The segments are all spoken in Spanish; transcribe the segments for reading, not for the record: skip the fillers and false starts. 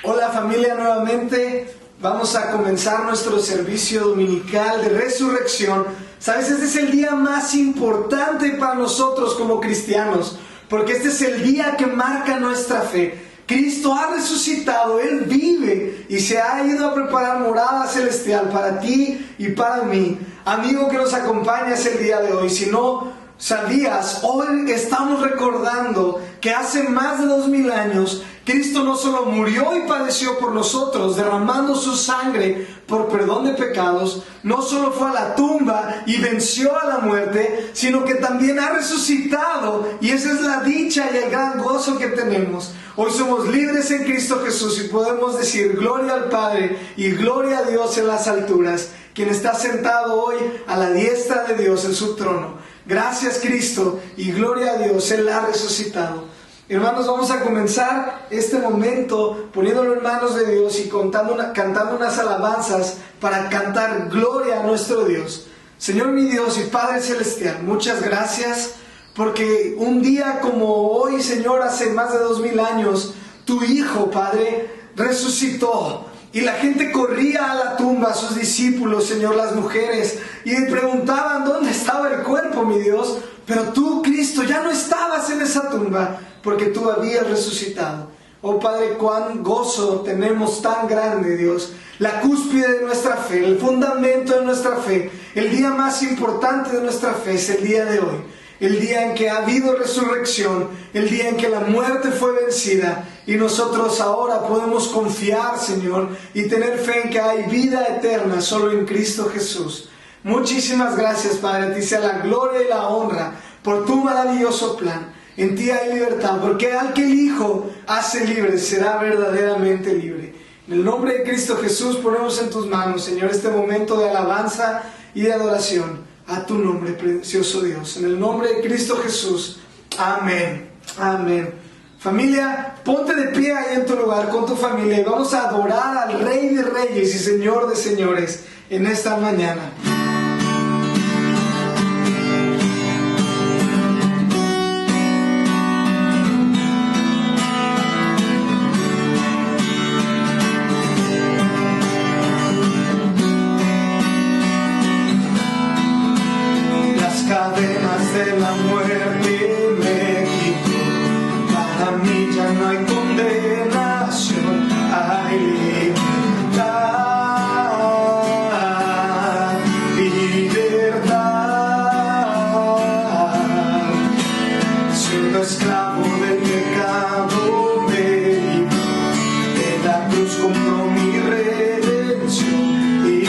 Hola familia, nuevamente vamos a comenzar nuestro servicio dominical de resurrección. Sabes, este es el día más importante para nosotros como cristianos, porque este es el día que marca nuestra fe. Cristo ha resucitado, Él vive y se ha ido a preparar morada celestial para ti y para mí. Amigo que nos acompañas el día de hoy, si no sabías, hoy estamos recordando que hace más de 2000 años Cristo no solo murió y padeció por nosotros, derramando su sangre por perdón de pecados, no solo fue a la tumba y venció a la muerte, sino que también ha resucitado, y esa es la dicha y el gran gozo que tenemos. Hoy somos libres en Cristo Jesús y podemos decir gloria al Padre y gloria a Dios en las alturas, quien está sentado hoy a la diestra de Dios en su trono. Gracias Cristo y gloria a Dios, Él ha resucitado. Hermanos, vamos a comenzar este momento poniéndolo en manos de Dios y cantando unas alabanzas para cantar gloria a nuestro Dios. Señor mi Dios y Padre Celestial, muchas gracias porque un día como hoy, Señor, hace más de 2000 años, tu Hijo, Padre, resucitó. Y la gente corría a la tumba, sus discípulos, Señor, las mujeres, y preguntaban dónde estaba el cuerpo, mi Dios. Pero tú, Cristo, ya no estabas en esa tumba, porque tú habías resucitado. Oh Padre, cuán gozo tenemos tan grande, Dios. La cúspide de nuestra fe, el fundamento de nuestra fe, el día más importante de nuestra fe es el día de hoy. El día en que ha habido resurrección, el día en que la muerte fue vencida, y nosotros ahora podemos confiar, Señor, y tener fe en que hay vida eterna solo en Cristo Jesús. Muchísimas gracias, Padre. A ti sea la gloria y la honra por tu maravilloso plan. En ti hay libertad, porque al que el Hijo hace libre será verdaderamente libre. En el nombre de Cristo Jesús ponemos en tus manos, Señor, este momento de alabanza y de adoración a tu nombre, precioso Dios. En el nombre de Cristo Jesús. Amén. Amén. Familia, ponte de pie ahí en tu lugar con tu familia y vamos a adorar al Rey de Reyes y Señor de Señores en esta mañana. Cadenas de la muerte me quitó, para mí ya no hay condenación, hay libertad, libertad. Siendo esclavo del pecado me libró, de la cruz compró mi redención y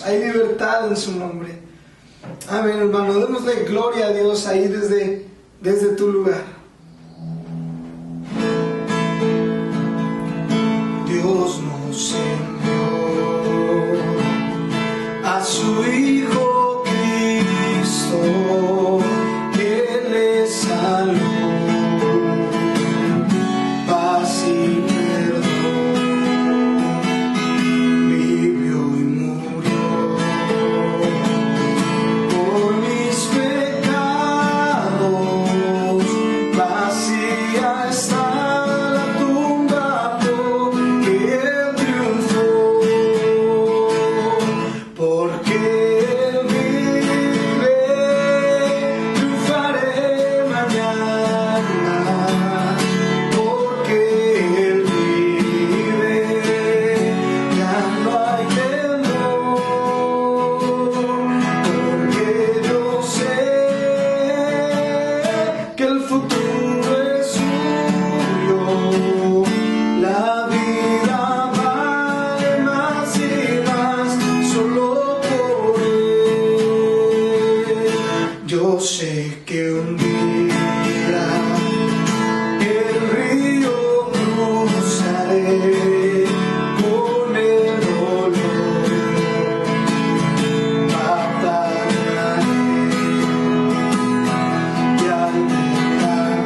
Hay libertad en su nombre. Amén, hermano. Démosle gloria a Dios ahí desde tu lugar. Dios nos envió a su Hijo Cristo, Él es salud, paz y perdón, vivió y murió por mis pecados, vacía está la tumba porque Él triunfó, porque Él vive, triunfaré mañana, porque Él vive, ya no hay temor, porque yo sé que el futuro es suyo, la vida vale más y más solo por Él. Yo sé que un día el río cruzaré con el dolor, batallaré y al ver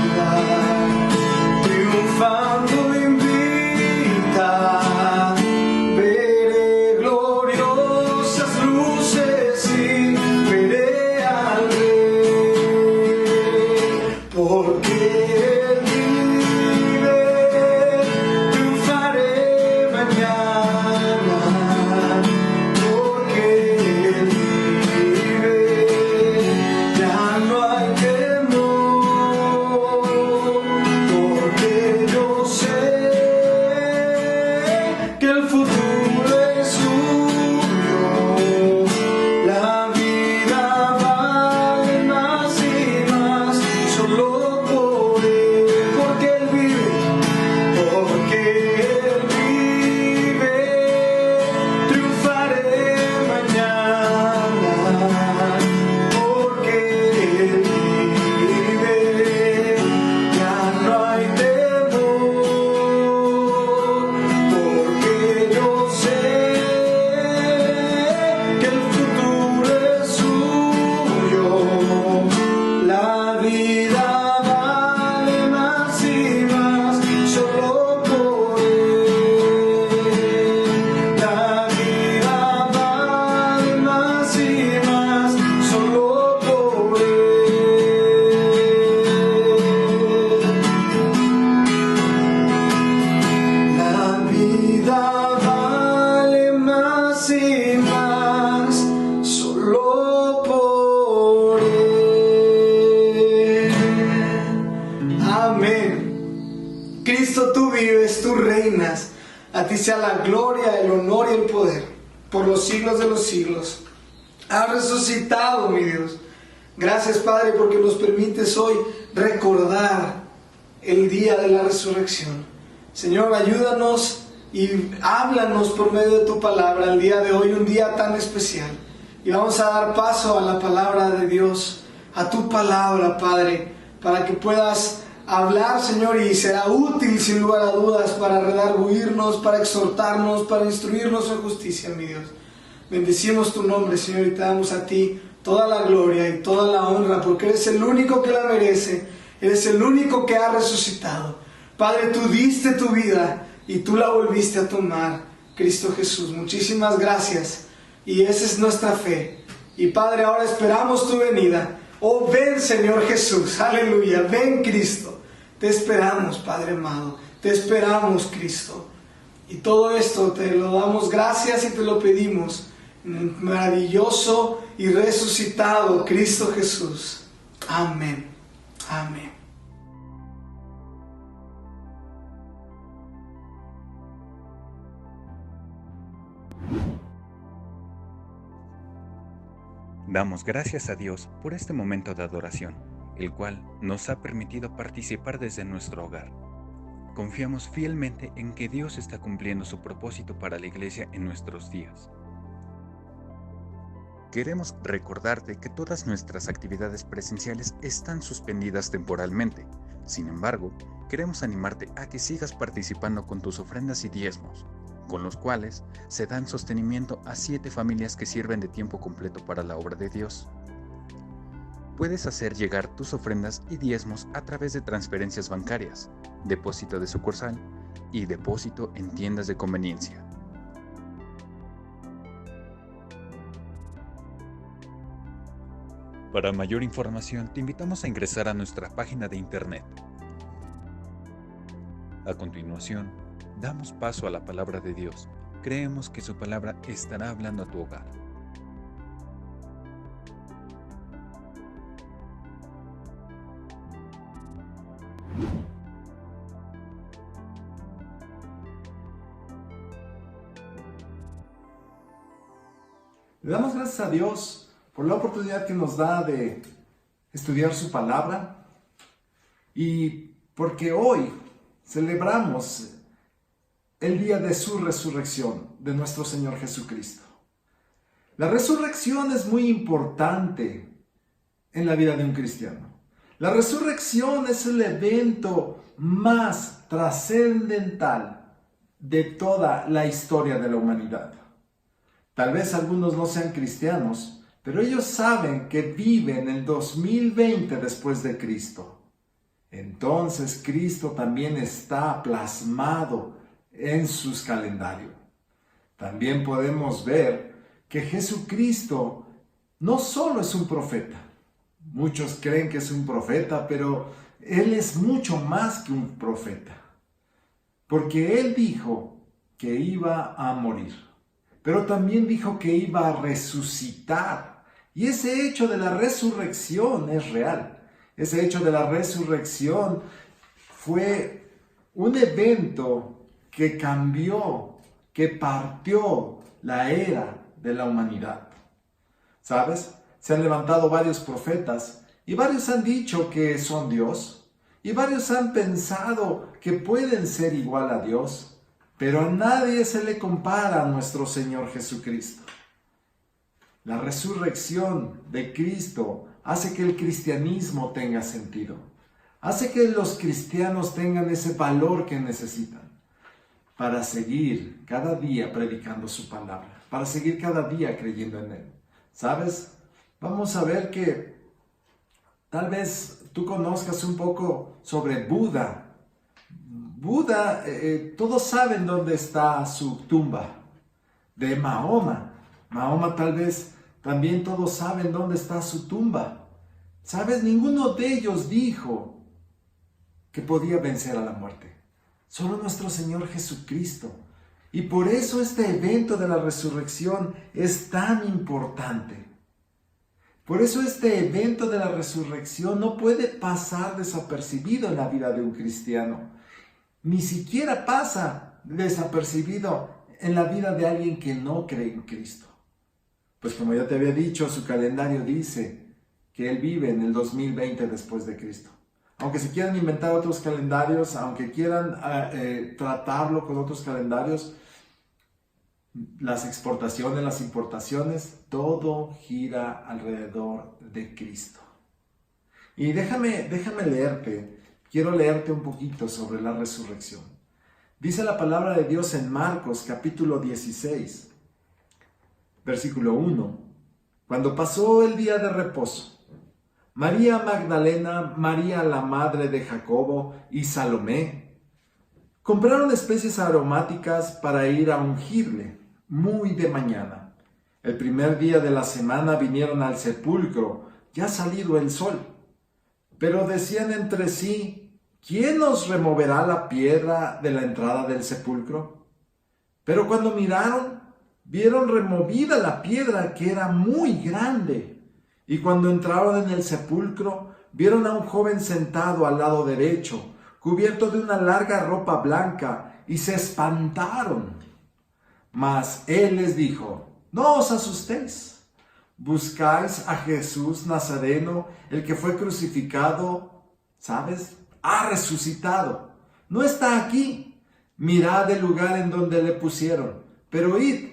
la vida triunfando invita, veré gloriosas luces y veré al Rey, porque Él vive, triunfaré mañana, porque Él vive, ya no hay temor, porque yo sé que el futuro es suyo, la vida vale más y más solo por Él, porque Él vive, triunfaré mañana, porque Él vive, ya no hay temor, porque yo sé que el futuro es suyo, la vida vale más y más solo por Él, la vida vale más y más solo por Él. La vida vale más y más solo por Él. Amén. Cristo, tú vives, tú reinas. A ti sea la gloria, el honor y el poder por los siglos de los siglos. Has resucitado, mi Dios. Gracias, Padre, porque nos permites hoy recordar el día de la resurrección. Señor, ayúdanos y háblanos por medio de tu palabra el día de hoy, un día tan especial. Y vamos a dar paso a la palabra de Dios, a tu palabra, Padre, para que puedas hablar, Señor, y será útil sin lugar a dudas para redarguirnos, para exhortarnos, para instruirnos en justicia, mi Dios. Bendecimos tu nombre, Señor, y te damos a ti toda la gloria y toda la honra, porque eres el único que la merece, eres el único que ha resucitado. Padre, tú diste tu vida y tú la volviste a tomar, Cristo Jesús. Muchísimas gracias, y esa es nuestra fe. Y Padre, ahora esperamos tu venida. Oh, ven, Señor Jesús, aleluya, ven, Cristo. Te esperamos, Padre amado, te esperamos, Cristo. Y todo esto te lo damos gracias y te lo pedimos en el maravilloso y resucitado Cristo Jesús. Amén. Amén. Damos gracias a Dios por este momento de adoración, el cual nos ha permitido participar desde nuestro hogar. Confiamos fielmente en que Dios está cumpliendo su propósito para la iglesia en nuestros días. Queremos recordarte que todas nuestras actividades presenciales están suspendidas temporalmente. Sin embargo, queremos animarte a que sigas participando con tus ofrendas y diezmos, con los cuales se dan sostenimiento a 7 familias que sirven de tiempo completo para la obra de Dios. Puedes hacer llegar tus ofrendas y diezmos a través de transferencias bancarias, depósito de sucursal y depósito en tiendas de conveniencia. Para mayor información, te invitamos a ingresar a nuestra página de internet. A continuación, damos paso a la palabra de Dios. Creemos que su palabra estará hablando a tu hogar. Le damos gracias a Dios por la oportunidad que nos da de estudiar su palabra y porque hoy celebramos el día de su resurrección, de nuestro Señor Jesucristo. La resurrección es muy importante en la vida de un cristiano. La resurrección es el evento más trascendental de toda la historia de la humanidad. Tal vez algunos no sean cristianos, pero ellos saben que viven el 2020 después de Cristo. Entonces Cristo también está plasmado en sus calendarios. También podemos ver que Jesucristo no solo es un profeta. Muchos creen que es un profeta, pero Él es mucho más que un profeta. Porque Él dijo que iba a morir, pero también dijo que iba a resucitar. Y ese hecho de la resurrección es real. Ese hecho de la resurrección fue un evento que cambió, que partió la era de la humanidad. ¿Sabes? Se han levantado varios profetas y varios han dicho que son Dios y varios han pensado que pueden ser igual a Dios, pero a nadie se le compara a nuestro Señor Jesucristo. La resurrección de Cristo hace que el cristianismo tenga sentido. Hace que los cristianos tengan ese valor que necesitan para seguir cada día predicando su palabra, para seguir cada día creyendo en Él. ¿Sabes? Vamos a ver que tal vez tú conozcas un poco sobre Buda. Buda, todos saben dónde está su tumba. De Mahoma. Mahoma tal vez también todos saben dónde está su tumba. ¿Sabes? Ninguno de ellos dijo que podía vencer a la muerte. Solo nuestro Señor Jesucristo. Y por eso este evento de la resurrección es tan importante. Por eso este evento de la resurrección no puede pasar desapercibido en la vida de un cristiano. Ni siquiera pasa desapercibido en la vida de alguien que no cree en Cristo. Pues como ya te había dicho, su calendario dice que Él vive en el 2020 después de Cristo. Aunque se quieran inventar otros calendarios, aunque quieran tratarlo con otros calendarios, las exportaciones, las importaciones, todo gira alrededor de Cristo. Y déjame leerte, quiero leerte un poquito sobre la resurrección. Dice la palabra de Dios en Marcos capítulo 16, versículo 1. Cuando pasó el día de reposo, María Magdalena, María la madre de Jacobo y Salomé compraron especies aromáticas para ir a ungirle muy de mañana. El primer día de la semana vinieron al sepulcro, ya salido el sol. Pero decían entre sí, ¿quién nos removerá la piedra de la entrada del sepulcro? Pero cuando miraron, vieron removida la piedra, que era muy grande. Y cuando entraron en el sepulcro, vieron a un joven sentado al lado derecho, cubierto de una larga ropa blanca, y se espantaron. Mas él les dijo, no os asustéis. Buscáis a Jesús Nazareno, el que fue crucificado, ¿sabes? Ha resucitado. No está aquí. Mirad el lugar en donde le pusieron. Pero id,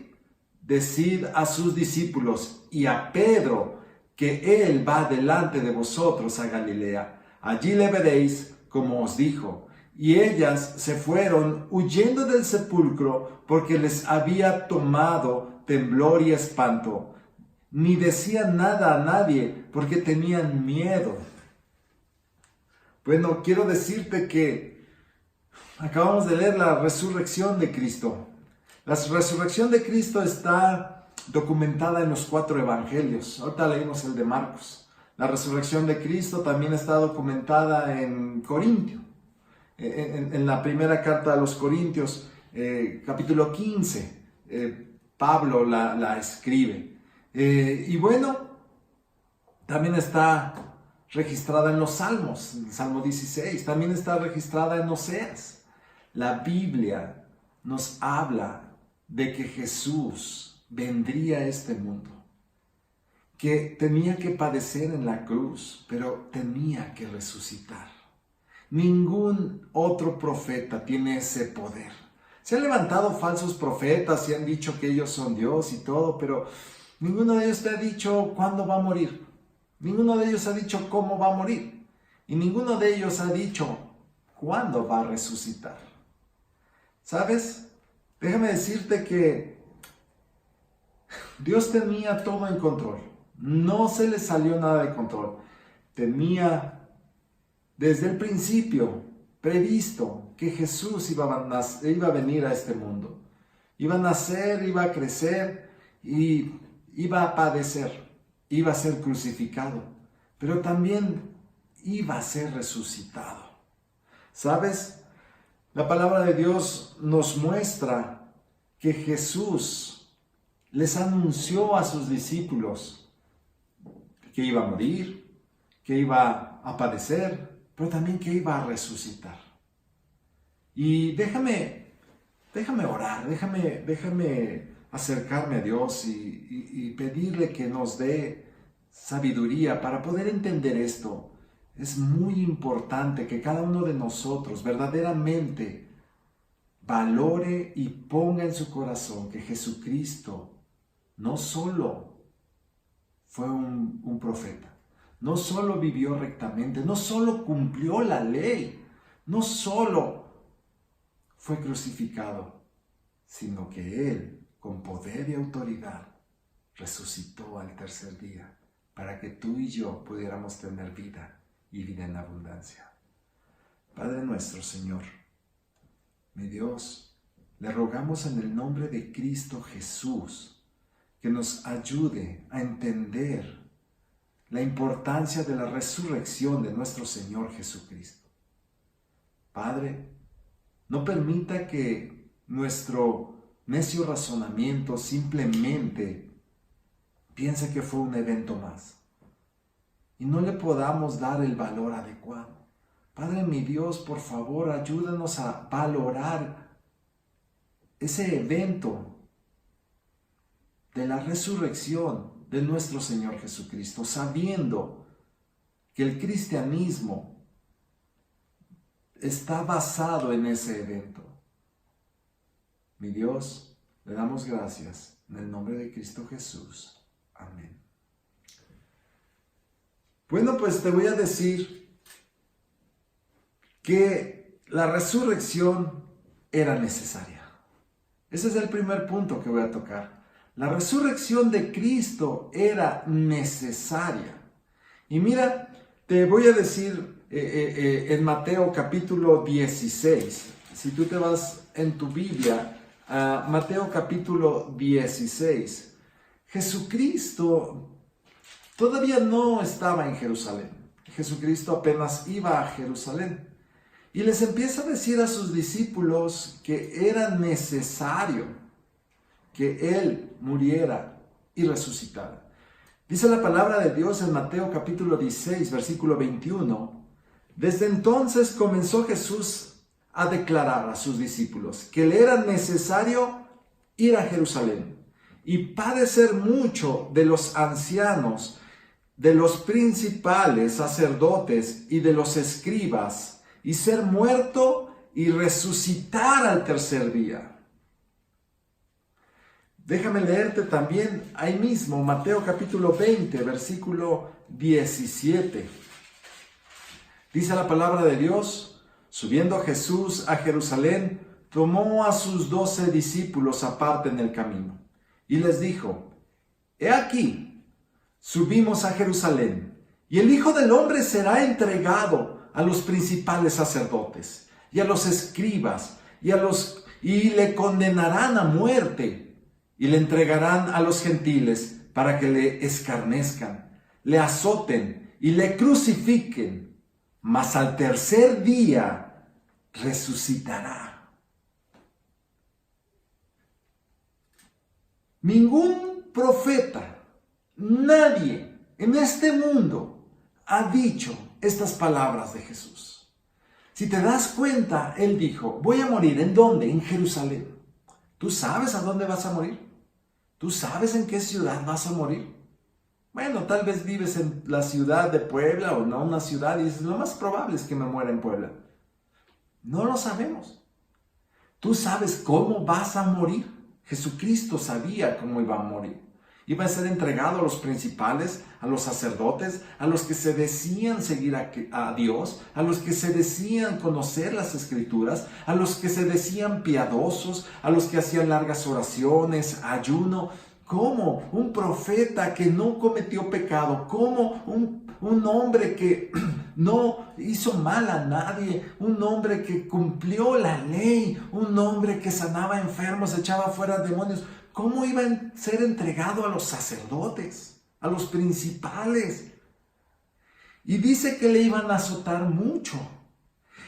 decid a sus discípulos, y a Pedro, que él va delante de vosotros a Galilea. Allí le veréis, como os dijo. Y ellas se fueron huyendo del sepulcro, porque les había tomado temblor y espanto. Ni decían nada a nadie, porque tenían miedo. Bueno, quiero decirte que acabamos de leer la resurrección de Cristo. La resurrección de Cristo está documentada en los 4 evangelios. Ahorita leímos el de Marcos. La resurrección de Cristo también está documentada en Corintio. En la primera carta a los Corintios, capítulo 15, Pablo la escribe. Y bueno, también está registrada en los Salmos, en el Salmo 16, también está registrada en Oseas. La Biblia nos habla de que Jesús vendría a este mundo, que tenía que padecer en la cruz, pero tenía que resucitar. Ningún otro profeta tiene ese poder. Se han levantado falsos profetas y han dicho que ellos son Dios y todo, pero ninguno de ellos te ha dicho cuándo va a morir. Ninguno de ellos ha dicho cómo va a morir. Y ninguno de ellos ha dicho cuándo va a resucitar. ¿Sabes? Déjame decirte que Dios tenía todo en control. No se le salió nada de control. Tenía desde el principio previsto que Jesús iba a venir a este mundo. Iba a nacer, iba a crecer y iba a padecer. Iba a ser crucificado, pero también iba a ser resucitado. ¿Sabes? La palabra de Dios nos muestra que Jesús les anunció a sus discípulos que iba a morir, que iba a padecer, pero también que iba a resucitar. Y déjame orar, déjame acercarme a Dios y pedirle que nos dé sabiduría para poder entender esto. Es muy importante que cada uno de nosotros verdaderamente valore y ponga en su corazón que Jesucristo no solo fue un profeta, no solo vivió rectamente, no solo cumplió la ley, no solo fue crucificado, sino que Él, con poder y autoridad, resucitó al tercer día para que tú y yo pudiéramos tener vida y vida en abundancia. Padre nuestro, Señor, mi Dios, le rogamos en el nombre de Cristo Jesús que nos ayude a entender la importancia de la resurrección de nuestro Señor Jesucristo. Padre, no permita que nuestro necio razonamiento simplemente piense que fue un evento más y no le podamos dar el valor adecuado. Padre mi Dios, por favor, ayúdanos a valorar ese evento de la resurrección de nuestro Señor Jesucristo, sabiendo que el cristianismo está basado en ese evento. Mi Dios, le damos gracias en el nombre de Cristo Jesús. Amén. Bueno, pues te voy a decir que la resurrección era necesaria. Ese es el primer punto que voy a tocar. La resurrección de Cristo era necesaria. Y mira, te voy a decir en Mateo capítulo 16, si tú te vas en tu Biblia, a Mateo capítulo 16, Jesucristo todavía no estaba en Jerusalén. Jesucristo apenas iba a Jerusalén. Y les empieza a decir a sus discípulos que era necesario que Él muriera y resucitara. Dice la palabra de Dios en Mateo capítulo 16, versículo 21. Desde entonces comenzó Jesús a declarar a sus discípulos que le era necesario ir a Jerusalén y padecer mucho de los ancianos, de los principales sacerdotes y de los escribas, y ser muerto y resucitar al tercer día. Déjame leerte también ahí mismo, Mateo capítulo 20, versículo 17. Dice la palabra de Dios: subiendo Jesús a Jerusalén, tomó a sus 12 discípulos aparte en el camino y les dijo: he aquí, subimos a Jerusalén, y el Hijo del Hombre será entregado a los principales sacerdotes y a los escribas, y le condenarán a muerte, y le entregarán a los gentiles para que le escarnezcan, le azoten y le crucifiquen, mas al tercer día resucitará. Ningún profeta, nadie en este mundo ha dicho estas palabras de Jesús. Si te das cuenta, él dijo: voy a morir. ¿En dónde? En Jerusalén. ¿Tú sabes a dónde vas a morir? ¿Tú sabes en qué ciudad vas a morir? Bueno, tal vez vives en la ciudad de Puebla o no una ciudad y dices: lo más probable es que me muera en Puebla. No lo sabemos. ¿Tú sabes cómo vas a morir? Jesucristo sabía cómo iba a morir. Iba a ser entregado a los principales, a los sacerdotes, a los que se decían seguir a Dios, a los que se decían conocer las Escrituras, a los que se decían piadosos, a los que hacían largas oraciones, ayuno. ¿Cómo un profeta que no cometió pecado? ¿Cómo un hombre que no hizo mal a nadie? Un hombre que cumplió la ley, un hombre que sanaba enfermos, echaba fuera demonios. ¿Cómo iba a ser entregado a los sacerdotes, a los principales? Y dice que le iban a azotar mucho.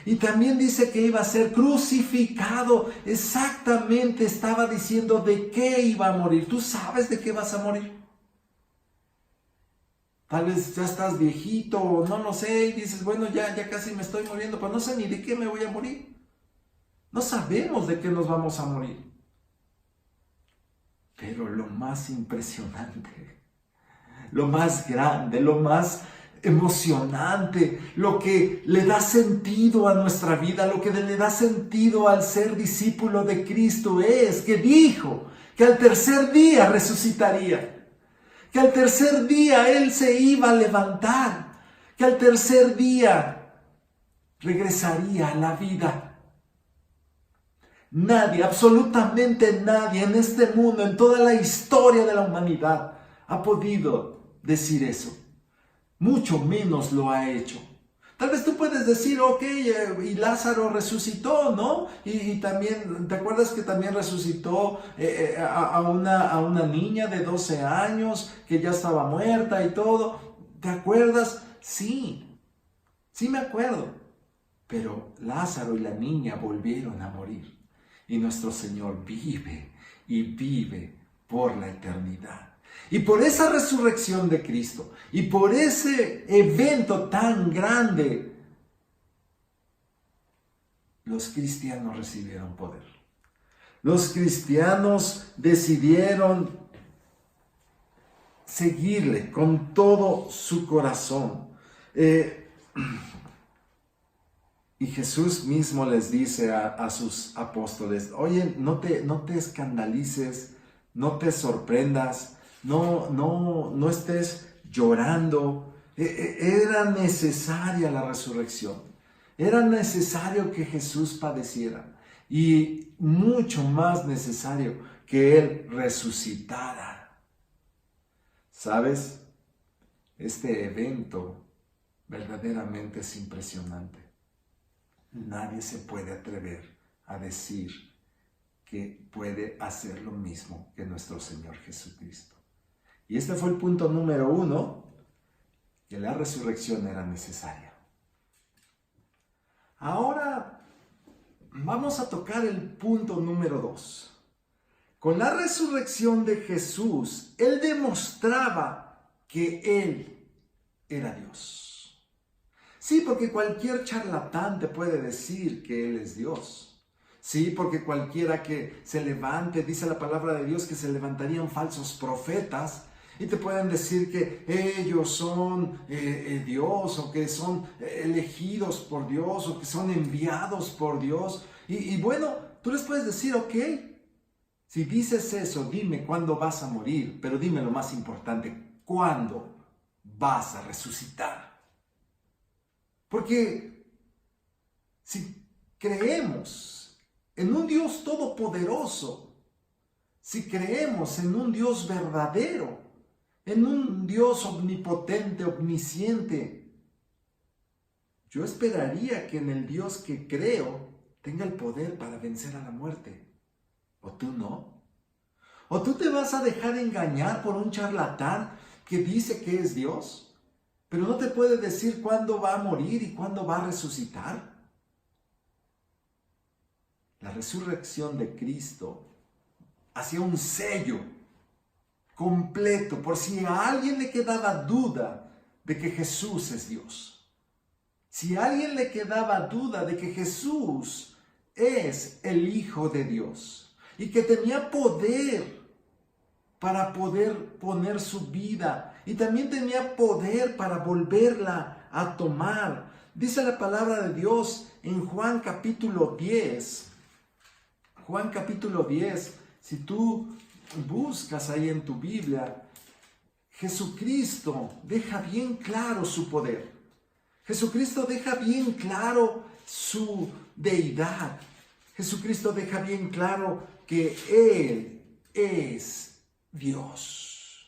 Y también dice que iba a ser crucificado. Exactamente estaba diciendo de qué iba a morir. ¿Tú sabes de qué vas a morir? Tal vez ya estás viejito o no lo sé y dices: bueno, ya casi me estoy muriendo, pero no sé ni de qué me voy a morir. No sabemos de qué nos vamos a morir. Pero lo más impresionante, lo más grande, lo más emocionante, lo que le da sentido a nuestra vida, lo que le da sentido al ser discípulo de Cristo es que dijo que al tercer día resucitaría, que al tercer día Él se iba a levantar, que al tercer día regresaría a la vida. Nadie, absolutamente nadie en este mundo, en toda la historia de la humanidad, ha podido decir eso. Mucho menos lo ha hecho. Tal vez tú puedes decir: ok, y Lázaro resucitó, ¿no? Y también, ¿te acuerdas que también resucitó a una niña de 12 años que ya estaba muerta y todo? ¿Te acuerdas? Sí me acuerdo. Pero Lázaro y la niña volvieron a morir. Y nuestro Señor vive y vive por la eternidad. Y por esa resurrección de Cristo y por ese evento tan grande, los cristianos recibieron poder. Los cristianos decidieron seguirle con todo su corazón. Y Jesús mismo les dice a sus apóstoles: oye, no te escandalices, no te sorprendas, no estés llorando. Era necesaria la resurrección. Era necesario que Jesús padeciera. Y mucho más necesario que Él resucitara. ¿Sabes? Este evento verdaderamente es impresionante. Nadie se puede atrever a decir que puede hacer lo mismo que nuestro Señor Jesucristo. Y este fue el punto número 1, que la resurrección era necesaria. Ahora vamos a tocar el punto número 2. Con la resurrección de Jesús, Él demostraba que Él era Dios. Sí, porque cualquier charlatán te puede decir que Él es Dios. Sí, porque cualquiera que se levante, dice la palabra de Dios que se levantarían falsos profetas y te pueden decir que ellos son Dios, o que son elegidos por Dios, o que son enviados por Dios. Y bueno, tú les puedes decir: ok, Si dices eso, dime cuándo vas a morir, pero dime lo más importante, ¿cuándo vas a resucitar? Porque si creemos en un Dios todopoderoso, si creemos en un Dios verdadero, en un Dios omnipotente, omnisciente, yo esperaría que en el Dios que creo tenga el poder para vencer a la muerte. ¿O tú no? ¿O tú te vas a dejar engañar por un charlatán que dice que es Dios, pero no te puede decir cuándo va a morir y cuándo va a resucitar? La resurrección de Cristo hacía un sello completo por si a alguien le quedaba duda de que Jesús es Dios. Si a alguien le quedaba duda de que Jesús es el Hijo de Dios y que tenía poder para poder poner su vida y también tenía poder para volverla a tomar. Dice la palabra de Dios en Juan capítulo 10. Juan capítulo 10, si tú buscas ahí en tu Biblia, Jesucristo deja bien claro su poder. Jesucristo deja bien claro su deidad. Jesucristo deja bien claro que Él es Dios.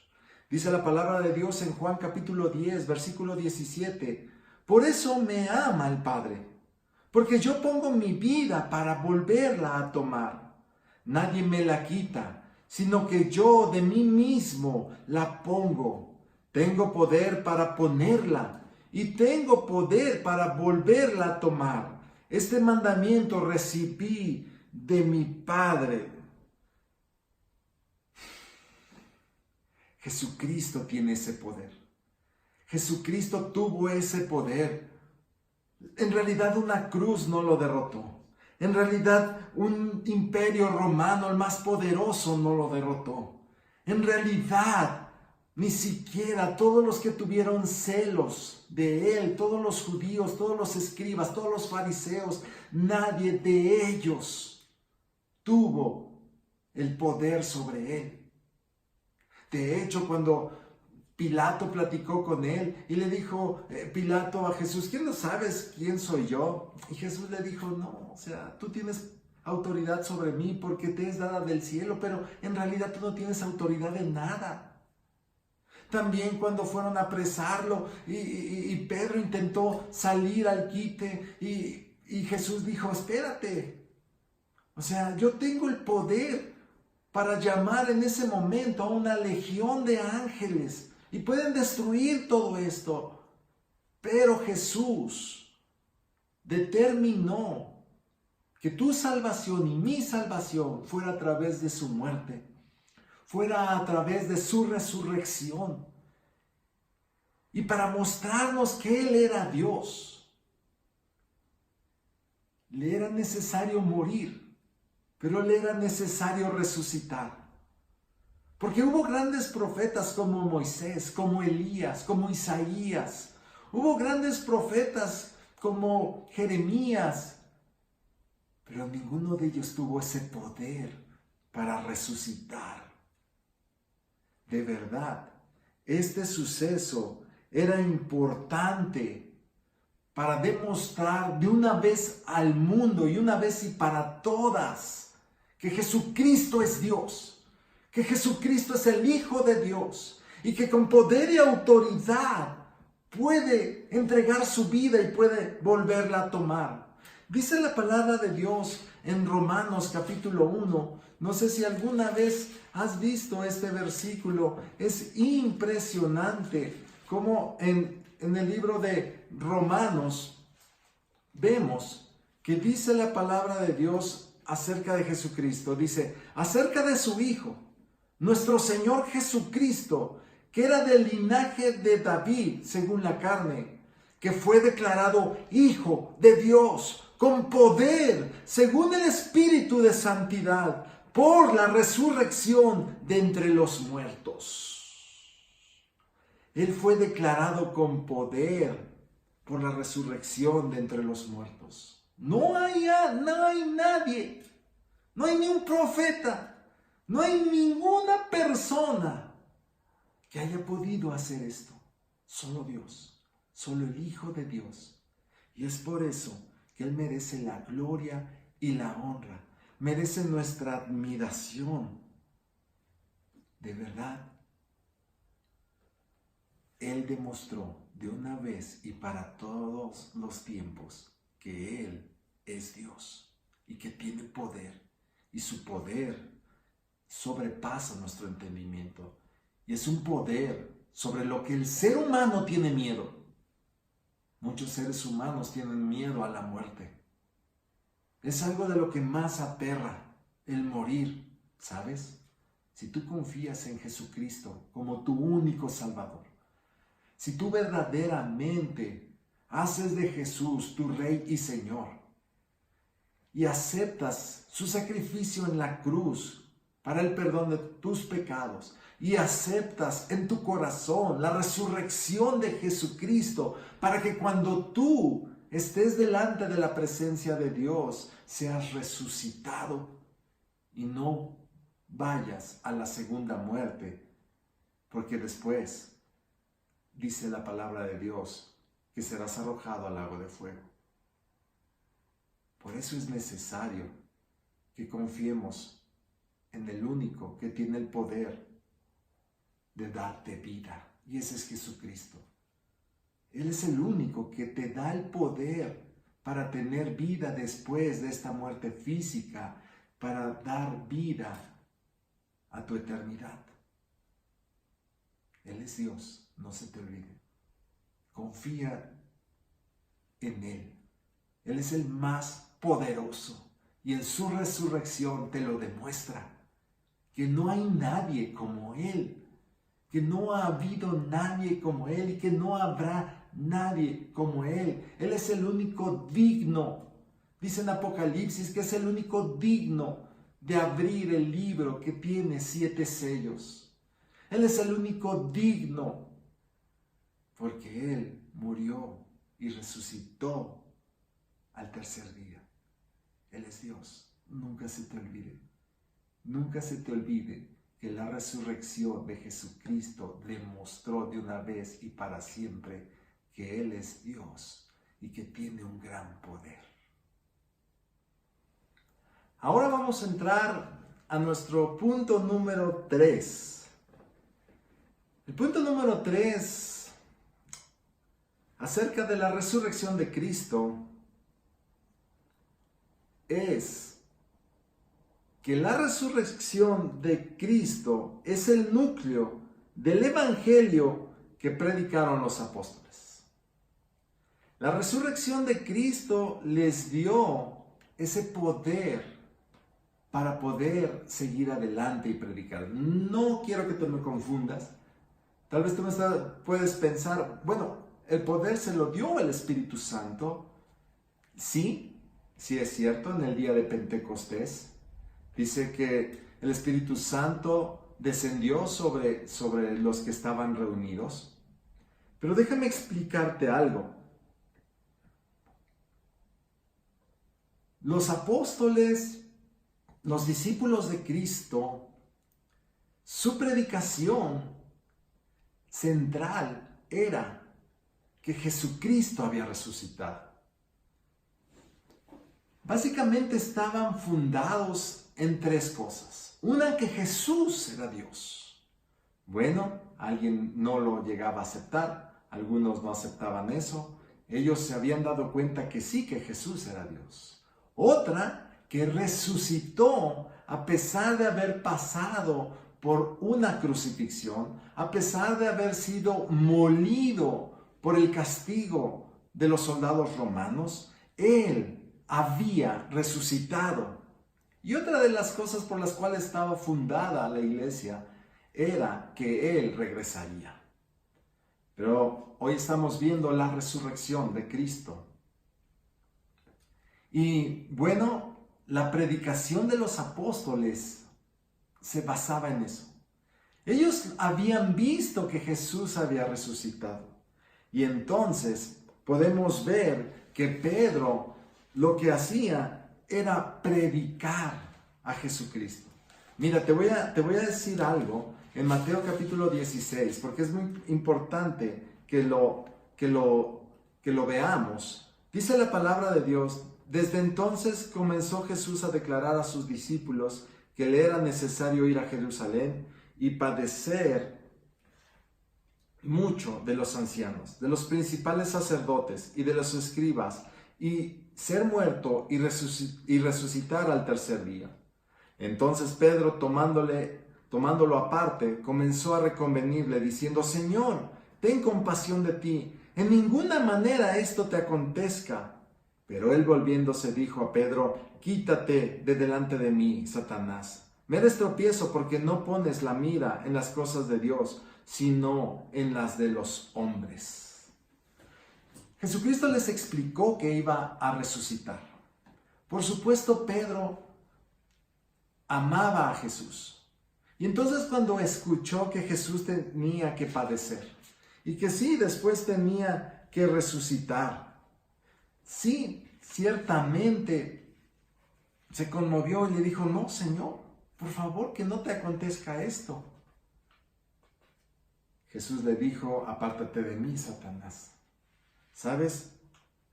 Dice la palabra de Dios en Juan capítulo 10, versículo 17. Por eso me ama el Padre, porque yo pongo mi vida para volverla a tomar. Nadie me la quita, sino que yo de mí mismo la pongo. Tengo poder para ponerla y tengo poder para volverla a tomar. Este mandamiento recibí de mi Padre. Jesucristo tiene ese poder. Jesucristo tuvo ese poder. En realidad una cruz no lo derrotó. En realidad un imperio romano, el más poderoso, no lo derrotó. En realidad ni siquiera todos los que tuvieron celos de él, todos los judíos, todos los escribas, todos los fariseos, nadie de ellos tuvo el poder sobre él. De hecho, cuando Pilato platicó con él y le dijo Pilato a Jesús, ¿quién no sabes quién soy yo? Y Jesús le dijo, no, o sea, tú tienes autoridad sobre mí porque te es dada del cielo, pero en realidad tú no tienes autoridad en nada. También cuando fueron a apresarlo y Pedro intentó salir al quite y Jesús dijo, espérate, o sea, yo tengo el poder para llamar en ese momento a una legión de ángeles y pueden destruir todo esto. Pero Jesús determinó que tu salvación y mi salvación fuera a través de su muerte, fuera a través de su resurrección. Y para mostrarnos que Él era Dios, le era necesario morir, pero le era necesario resucitar. Porque hubo grandes profetas como Moisés, como Elías, como Isaías. Hubo grandes profetas como Jeremías, pero ninguno de ellos tuvo ese poder para resucitar. De verdad, este suceso era importante para demostrar de una vez al mundo y una vez y para todas que Jesucristo es Dios, que Jesucristo es el Hijo de Dios y que con poder y autoridad puede entregar su vida y puede volverla a tomar. Dice la palabra de Dios en Romanos capítulo 1. No sé si alguna vez has visto este versículo. Es impresionante cómo en el libro de Romanos vemos que dice la palabra de Dios acerca de Jesucristo. Dice, acerca de su Hijo, nuestro Señor Jesucristo, que era del linaje de David, según la carne, que fue declarado Hijo de Dios, con poder, según el Espíritu de Santidad, por la resurrección de entre los muertos. Él fue declarado con poder por la resurrección de entre los muertos. No hay nadie, no hay ni un profeta, No hay ninguna persona que haya podido hacer esto. Solo Dios, solo el Hijo de Dios. Y es por eso que Él merece la gloria y la honra. Merece nuestra admiración. De verdad, Él demostró de una vez y para todos los tiempos que Él es Dios y que tiene poder. Y su poder sobrepasa nuestro entendimiento. Y es un poder sobre lo que el ser humano tiene miedo. Muchos seres humanos tienen miedo a la muerte. Es algo de lo que más aterra, el morir, ¿sabes? Si tú confías en Jesucristo como tu único Salvador, si tú verdaderamente haces de Jesús tu Rey y Señor y aceptas su sacrificio en la cruz para el perdón de tus pecados y aceptas en tu corazón la resurrección de Jesucristo para que cuando tú estés delante de la presencia de Dios seas resucitado y no vayas a la segunda muerte, porque después dice la palabra de Dios que serás arrojado al lago de fuego. Por eso es necesario que confiemos en el único que tiene el poder de darte vida, y ese es Jesucristo. Él es el único que te da el poder para tener vida después de esta muerte física, para dar vida a tu eternidad. Él es Dios, no se te olvide. Confía en Él. Él es el más poderoso y en su resurrección te lo demuestra, que no hay nadie como Él, que no ha habido nadie como Él y que no habrá nadie como Él. Él es el único digno. Dice en Apocalipsis que es el único digno de abrir el libro que tiene 7 sellos. Él es el único digno porque Él murió y resucitó al tercer día. Él es Dios. Nunca se te olvide. Nunca se te olvide que la resurrección de Jesucristo demostró de una vez y para siempre que Él es Dios y que tiene un gran poder. Ahora vamos a entrar a nuestro punto número 3. El punto número 3, acerca de la resurrección de Cristo, es que la resurrección de Cristo es el núcleo del evangelio que predicaron los apóstoles. La resurrección de Cristo les dio ese poder para poder seguir adelante y predicar. No quiero que tú me confundas. Tal vez tú puedes pensar, bueno, el poder se lo dio el Espíritu Santo. Sí es cierto, en el día de Pentecostés dice que el Espíritu Santo descendió sobre los que estaban reunidos. Pero déjame explicarte algo. Los apóstoles, los discípulos de Cristo, su predicación central era que Jesucristo había resucitado. Básicamente estaban fundados en 3 cosas. Una, que Jesús era Dios. Bueno, alguien no lo llegaba a aceptar, algunos no aceptaban eso. Ellos se habían dado cuenta que sí, que Jesús era Dios. Otra, que resucitó a pesar de haber pasado por una crucifixión, a pesar de haber sido molido por el castigo de los soldados romanos. Él había resucitado. Y otra de las cosas por las cuales estaba fundada la iglesia era que Él regresaría. Pero hoy estamos viendo la resurrección de Cristo. Y bueno, la predicación de los apóstoles se basaba en eso. Ellos habían visto que Jesús había resucitado. Y entonces podemos ver que Pedro lo que hacía era predicar a Jesucristo. Mira, te voy a decir algo en Mateo capítulo 16, porque es muy importante que lo veamos. Dice la palabra de Dios: desde entonces comenzó Jesús a declarar a sus discípulos que le era necesario ir a Jerusalén y padecer mucho de los ancianos, de los principales sacerdotes y de los escribas, y ser muerto y resucitar al tercer día. Entonces Pedro, tomándolo aparte, comenzó a reconvenirle, diciendo: Señor, ten compasión de ti, en ninguna manera esto te acontezca. Pero él, volviéndose, dijo a Pedro: quítate de delante de mí, Satanás. Me eres tropiezo, porque no pones la mira en las cosas de Dios, sino en las de los hombres. Jesucristo les explicó que iba a resucitar. Por supuesto, Pedro amaba a Jesús. Y entonces, cuando escuchó que Jesús tenía que padecer y que sí, después tenía que resucitar, sí, ciertamente se conmovió y le dijo: no, Señor, por favor, que no te acontezca esto. Jesús le dijo: apártate de mí, Satanás. ¿Sabes?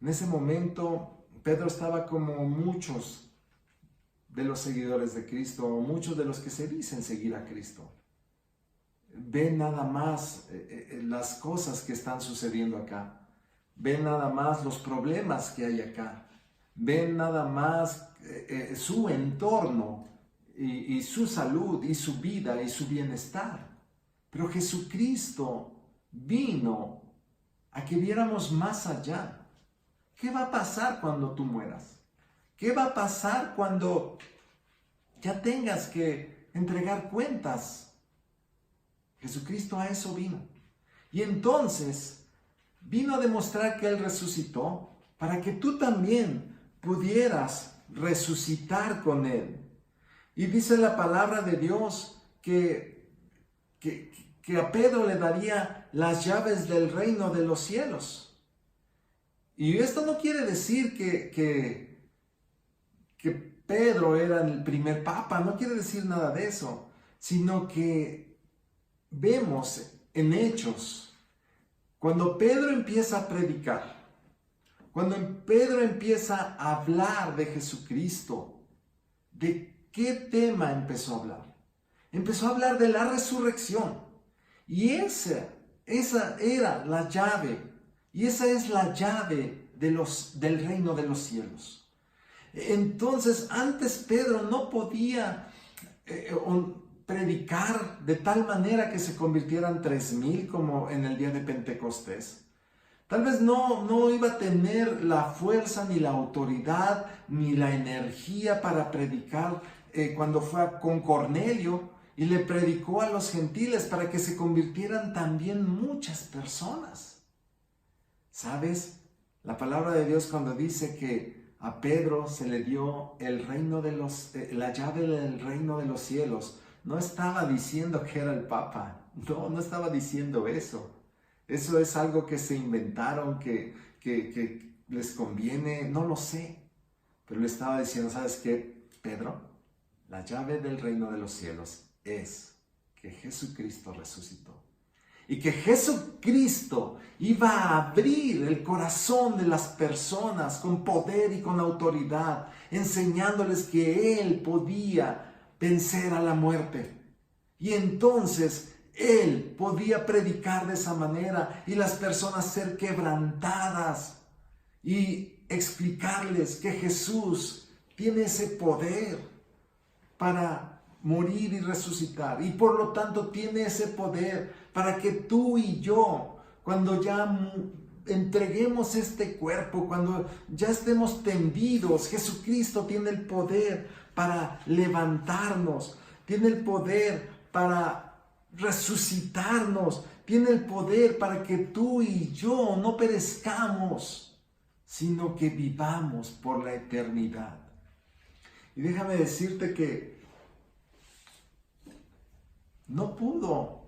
En ese momento Pedro estaba como muchos de los seguidores de Cristo, o muchos de los que se dicen seguir a Cristo. Ven nada más las cosas que están sucediendo acá. Ven nada más los problemas que hay acá. Ven nada más su entorno y su salud y su vida y su bienestar. Pero Jesucristo vino a que viéramos más allá. ¿Qué va a pasar cuando tú mueras? ¿Qué va a pasar cuando ya tengas que entregar cuentas? Jesucristo a eso vino. Y entonces vino a demostrar que Él resucitó para que tú también pudieras resucitar con Él. Y dice la palabra de Dios que a Pedro le daría las llaves del reino de los cielos. Y esto no quiere decir que Pedro era el primer papa, no quiere decir nada de eso, sino que vemos en Hechos, cuando Pedro empieza a predicar, cuando Pedro empieza a hablar de Jesucristo, ¿de qué tema empezó a hablar? Empezó a hablar de la resurrección. Y esa era la llave, y esa es la llave del reino de los cielos. Entonces, antes Pedro no podía predicar de tal manera que se convirtieran 3,000 como en el día de Pentecostés. Tal vez no iba a tener la fuerza, ni la autoridad, ni la energía para predicar cuando fue con Cornelio y le predicó a los gentiles para que se convirtieran también muchas personas. ¿Sabes? La palabra de Dios, cuando dice que a Pedro se le dio la llave del reino de los cielos, no estaba diciendo que era el Papa. No estaba diciendo eso. Eso es algo que se inventaron, que les conviene, no lo sé. Pero le estaba diciendo: ¿sabes qué, Pedro? La llave del reino de los cielos es que Jesucristo resucitó. Y que Jesucristo iba a abrir el corazón de las personas con poder y con autoridad, enseñándoles que Él podía vencer a la muerte. Y entonces Él podía predicar de esa manera y las personas ser quebrantadas y explicarles que Jesús tiene ese poder para morir y resucitar, y por lo tanto tiene ese poder para que tú y yo, cuando ya entreguemos este cuerpo, cuando ya estemos tendidos, Jesucristo tiene el poder para levantarnos, tiene el poder para resucitarnos, tiene el poder para que tú y yo no perezcamos, sino que vivamos por la eternidad. Y déjame decirte que no pudo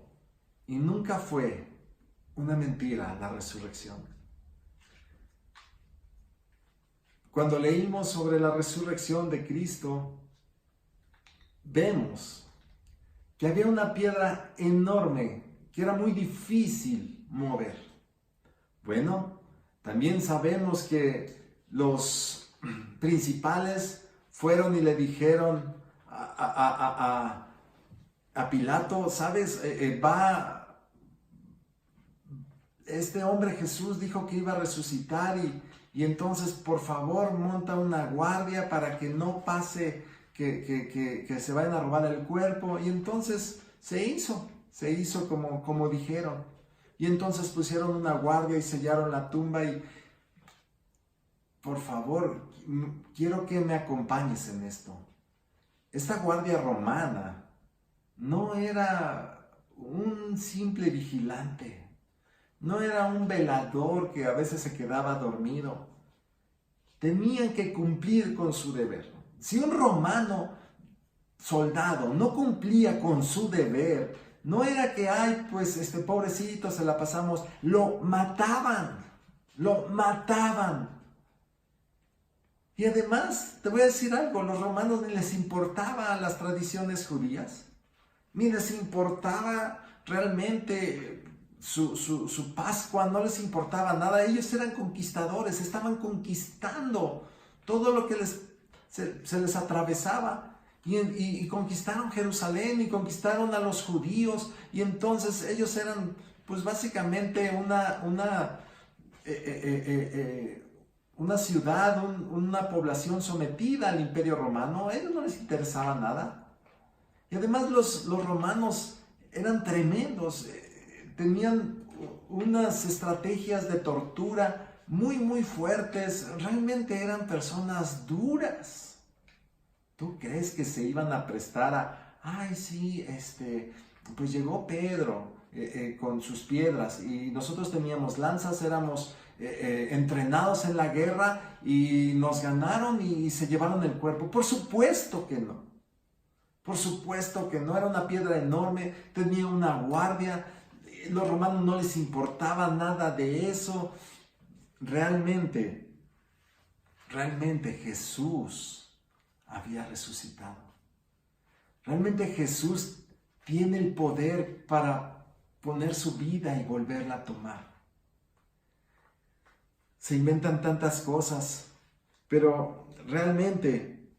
y nunca fue una mentira la resurrección. Cuando leímos sobre la resurrección de Cristo, vemos que había una piedra enorme que era muy difícil mover. Bueno, también sabemos que los principales fueron y le dijeron a Pilato, ¿sabes? Este hombre Jesús dijo que iba a resucitar y entonces por favor monta una guardia para que no pase que se vayan a robar el cuerpo. Y entonces se hizo como dijeron. Y entonces pusieron una guardia y sellaron la tumba y por favor, quiero que me acompañes en esto. Esta guardia romana no era un simple vigilante, no era un velador que a veces se quedaba dormido. Tenían que cumplir con su deber. Si un romano soldado no cumplía con su deber, no era que, ay, pues pobrecito, se la pasamos, lo mataban. Y además, te voy a decir algo, los romanos ni les importaba las tradiciones judías, ni les importaba realmente su Pascua, no les importaba nada. Ellos eran conquistadores, estaban conquistando todo lo que se les atravesaba. Y conquistaron Jerusalén y conquistaron a los judíos, y entonces ellos eran pues básicamente una ciudad, una población sometida al Imperio Romano. A ellos no les interesaba nada. Y además los romanos eran tremendos, tenían unas estrategias de tortura muy fuertes, realmente eran personas duras. ¿Tú crees que se iban a prestar ay sí, pues llegó Pedro con sus piedras y nosotros teníamos lanzas, éramos entrenados en la guerra y nos ganaron y se llevaron el cuerpo? Por supuesto que no. Por supuesto que no, era una piedra enorme, tenía una guardia, los romanos no les importaba nada de eso. Realmente Jesús había resucitado. Realmente Jesús tiene el poder para poner su vida y volverla a tomar. Se inventan tantas cosas, pero realmente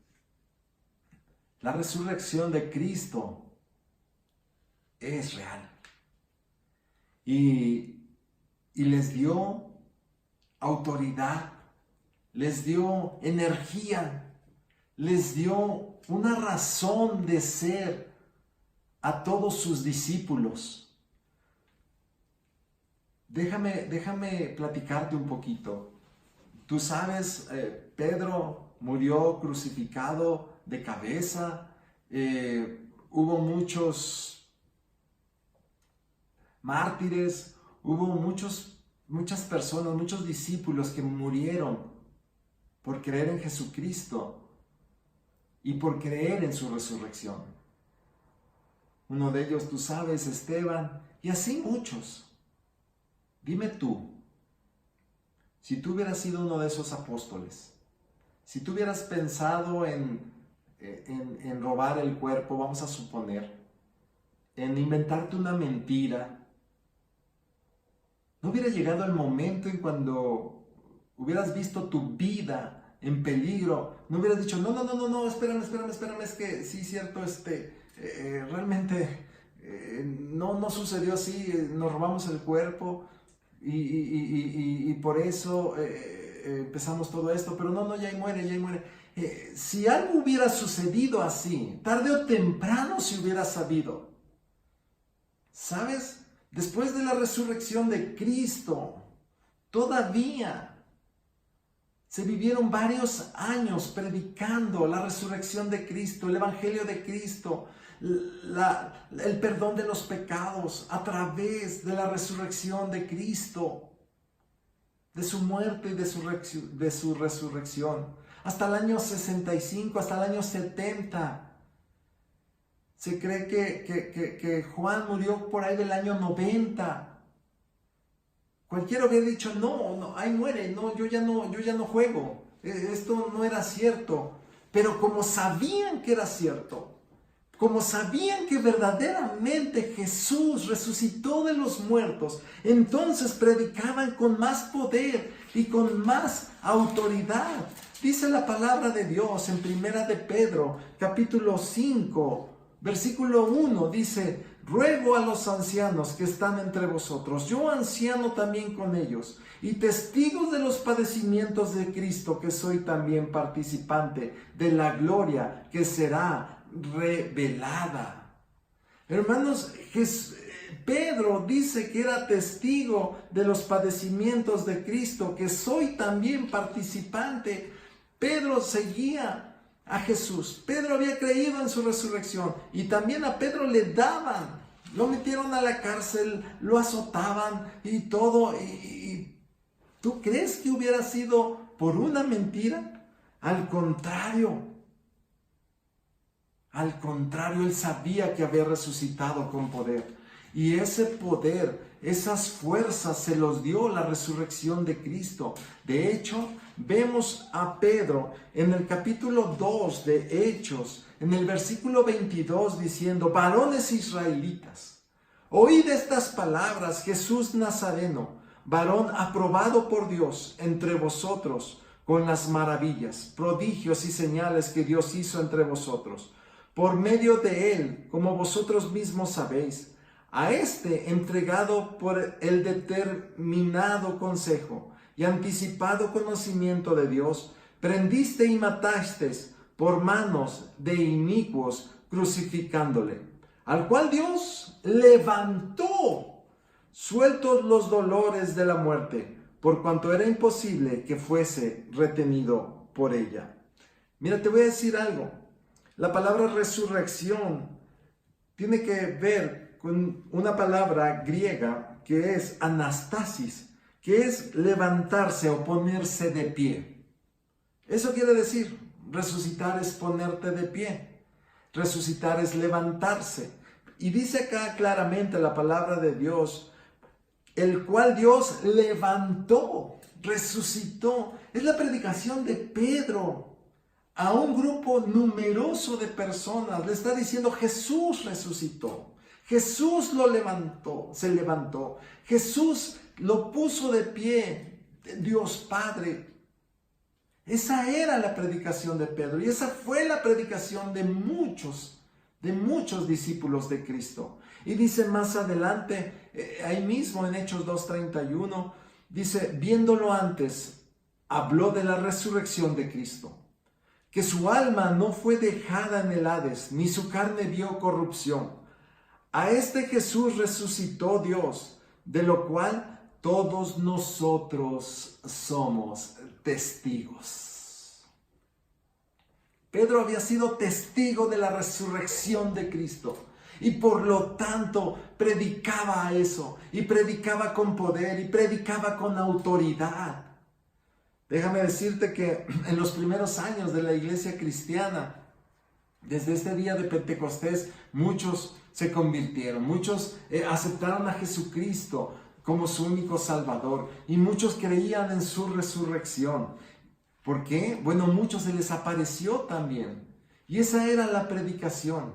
la resurrección de Cristo es real. Y les dio autoridad, les dio energía, les dio una razón de ser a todos sus discípulos. Déjame platicarte un poquito. Tú sabes, Pedro murió crucificado de cabeza. Hubo muchos mártires, hubo muchas personas, muchos discípulos que murieron por creer en Jesucristo y por creer en su resurrección. Uno de ellos, tú sabes, Esteban, y así muchos. Dime tú, si tú hubieras sido uno de esos apóstoles, si tú hubieras pensado en robar el cuerpo, vamos a suponer, en inventarte una mentira, ¿no hubiera llegado el momento en cuando hubieras visto tu vida en peligro? ¿No hubieras dicho, no, espérame, es que sí, cierto, realmente no sucedió así, nos robamos el cuerpo y por eso empezamos todo esto, pero no, ya ahí muere. Si algo hubiera sucedido así, tarde o temprano se hubiera sabido. ¿Sabes? Después de la resurrección de Cristo, todavía se vivieron varios años predicando la resurrección de Cristo, el Evangelio de Cristo, el perdón de los pecados a través de la resurrección de Cristo, de su muerte y de su resurrección. Hasta el año 65, hasta el año 70. Se cree que Juan murió por ahí del año 90. Cualquiera hubiera dicho, no, ahí muere, no, yo ya no juego. Esto no era cierto. Pero como sabían que era cierto, como sabían que verdaderamente Jesús resucitó de los muertos, entonces predicaban con más poder y con más autoridad. Dice la palabra de Dios en Primera de Pedro, capítulo 5, versículo 1, dice: ruego a los ancianos que están entre vosotros, yo anciano también con ellos, y testigos de los padecimientos de Cristo, que soy también participante de la gloria que será revelada. Hermanos, Pedro dice que era testigo de los padecimientos de Cristo, que soy también participante. Pedro seguía a Jesús. Pedro había creído en su resurrección, y también a Pedro le daban, lo metieron a la cárcel, lo azotaban y todo. ¿Y tú crees que hubiera sido por una mentira? Al contrario, él sabía que había resucitado con poder. Y ese poder, esas fuerzas se los dio la resurrección de Cristo. De hecho, vemos a Pedro en el capítulo 2 de Hechos, en el versículo 22, diciendo: varones israelitas, oíd estas palabras: Jesús Nazareno, varón aprobado por Dios entre vosotros, con las maravillas, prodigios y señales que Dios hizo entre vosotros, por medio de él, como vosotros mismos sabéis. A este, entregado por el determinado consejo y anticipado conocimiento de Dios, prendiste y matasteis por manos de inicuos, crucificándole, al cual Dios levantó, sueltos los dolores de la muerte, por cuanto era imposible que fuese retenido por ella. Mira, te voy a decir algo. La palabra resurrección tiene que ver con una palabra griega que es anastasis, que es levantarse o ponerse de pie. Eso quiere decir, resucitar es ponerte de pie, resucitar es levantarse. Y dice acá claramente la palabra de Dios, el cual Dios levantó, resucitó. Es la predicación de Pedro a un grupo numeroso de personas. Le está diciendo: Jesús resucitó. Jesús lo levantó, se levantó. Jesús lo puso de pie, Dios Padre. Esa era la predicación de Pedro, y esa fue la predicación de muchos discípulos de Cristo. Y dice más adelante, ahí mismo en Hechos 2:31, dice: viéndolo antes, habló de la resurrección de Cristo, que su alma no fue dejada en el Hades, ni su carne vio corrupción. A este Jesús resucitó Dios, de lo cual todos nosotros somos testigos. Pedro había sido testigo de la resurrección de Cristo, y por lo tanto predicaba eso, y predicaba con poder, y predicaba con autoridad. Déjame decirte que en los primeros años de la iglesia cristiana, desde este día de Pentecostés, muchos se convirtieron, muchos aceptaron a Jesucristo como su único Salvador, y muchos creían en su resurrección. ¿Por qué? Bueno, muchos se les apareció también, y esa era la predicación.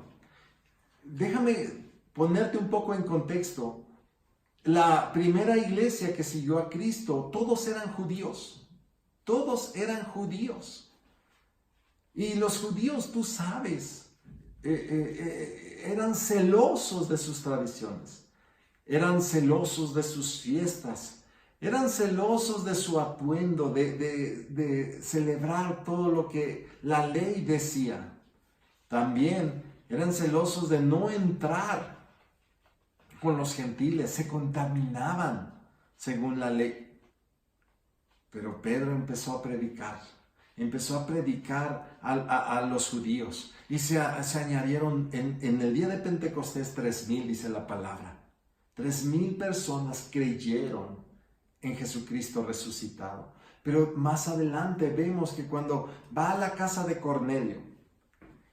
Déjame ponerte un poco en contexto. La primera iglesia que siguió a Cristo, todos eran judíos, y los judíos, tú sabes, eran celosos de sus tradiciones, eran celosos de sus fiestas, eran celosos de su atuendo, de celebrar todo lo que la ley decía. También eran celosos de no entrar con los gentiles, se contaminaban según la ley. Pero Pedro empezó a predicar a los judíos, y se añadieron en el día de Pentecostés 3,000, dice la palabra. 3,000 personas creyeron en Jesucristo resucitado. Pero más adelante vemos que cuando va a la casa de Cornelio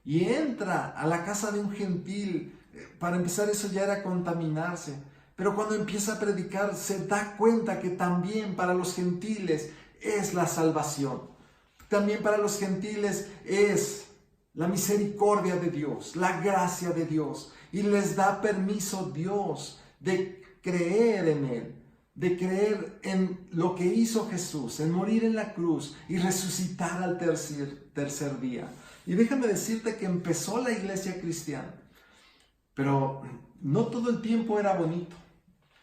y entra a la casa de un gentil, para empezar, eso ya era contaminarse. Pero cuando empieza a predicar, se da cuenta que también para los gentiles es la salvación. También para los gentiles es la misericordia de Dios, la gracia de Dios, y les da permiso Dios de creer en Él, de creer en lo que hizo Jesús, en morir en la cruz y resucitar al tercer día. Y déjame decirte que empezó la iglesia cristiana, pero no todo el tiempo era bonito.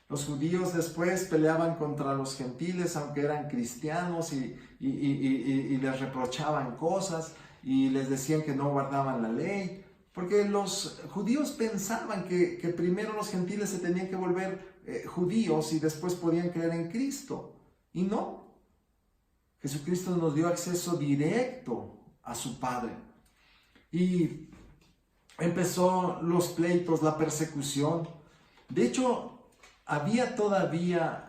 Los judíos después peleaban contra los gentiles, aunque eran cristianos, y les reprochaban cosas y les decían que no guardaban la ley, porque los judíos pensaban que primero los gentiles se tenían que volver judíos y después podían creer en Cristo. Y no. Jesucristo nos dio acceso directo a su Padre. Y empezó los pleitos, la persecución. De hecho, había todavía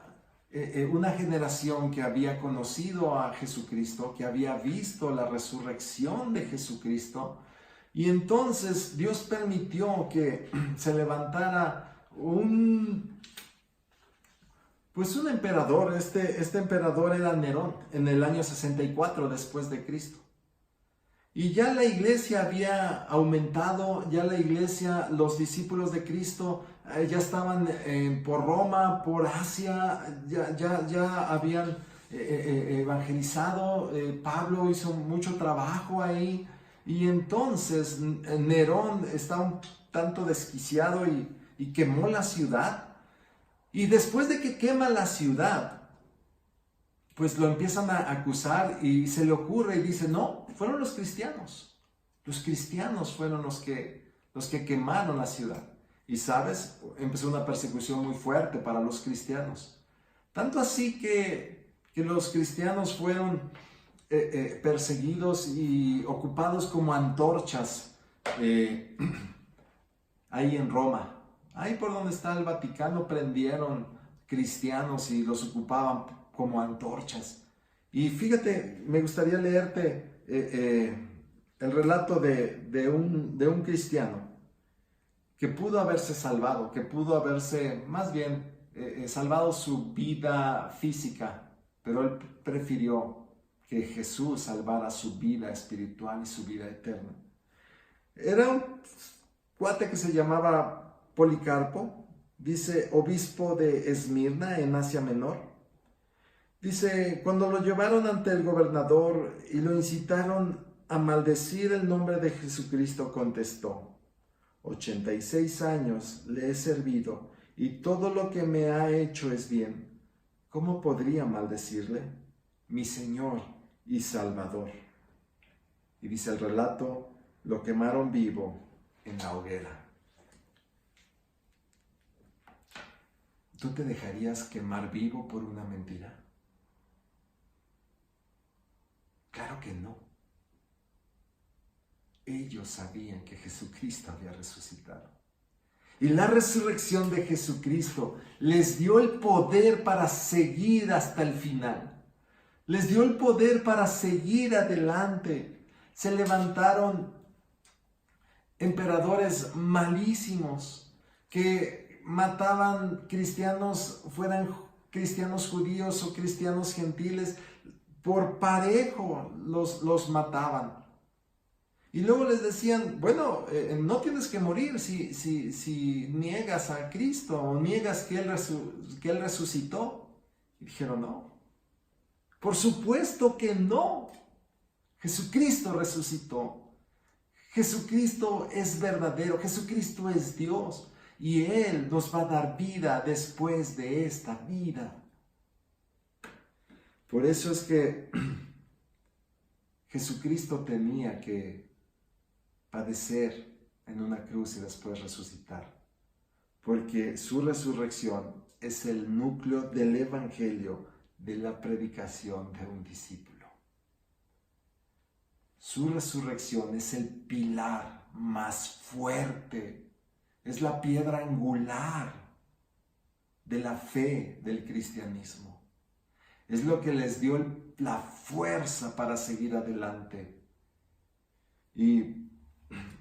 una generación que había conocido a Jesucristo, que había visto la resurrección de Jesucristo, y entonces Dios permitió que se levantara un emperador. Este emperador era Nerón, en el año 64 después de Cristo. Y ya la iglesia había aumentado, ya la iglesia, los discípulos de Cristo ya estaban por Roma, por Asia, ya habían evangelizado. Pablo hizo mucho trabajo ahí, y entonces Nerón está un tanto desquiciado y quemó la ciudad. Y después de que quema la ciudad, pues lo empiezan a acusar, y se le ocurre y dice: no, fueron los cristianos. Los cristianos fueron los que quemaron la ciudad. Y sabes, empezó una persecución muy fuerte para los cristianos. Tanto así que los cristianos fueron perseguidos y ocupados como antorchas ahí en Roma. Ahí por donde está el Vaticano prendieron cristianos y los ocupaban como antorchas. Y fíjate, me gustaría leerte el relato de un cristiano que pudo haberse salvado, que pudo haberse, más bien, salvado su vida física, pero él prefirió que Jesús salvara su vida espiritual y su vida eterna. Era un cuate que se llamaba Policarpo, dice, obispo de Esmirna en Asia Menor. Dice: cuando lo llevaron ante el gobernador y lo incitaron a maldecir el nombre de Jesucristo, contestó: 86 años le he servido y todo lo que me ha hecho es bien. ¿Cómo podría maldecirle? Mi Señor y Salvador. Y dice el relato: lo quemaron vivo en la hoguera. ¿Tú te dejarías quemar vivo por una mentira? Claro que no. Ellos sabían que Jesucristo había resucitado. Y la resurrección de Jesucristo les dio el poder para seguir hasta el final. Les dio el poder para seguir adelante. Se levantaron emperadores malísimos que mataban cristianos, fueran cristianos judíos o cristianos gentiles, por parejo los mataban. Y luego les decían: bueno, no tienes que morir si niegas a Cristo o niegas que Él resucitó. Y dijeron: no, por supuesto que no. Jesucristo resucitó. Jesucristo es verdadero. Jesucristo es Dios. Y Él nos va a dar vida después de esta vida. Por eso es que Jesucristo tenía que padecer en una cruz y después resucitar, porque su resurrección es el núcleo del evangelio, de la predicación de un discípulo. Su resurrección es el pilar más fuerte, es la piedra angular de la fe del cristianismo. Es lo que les dio la fuerza para seguir adelante. Y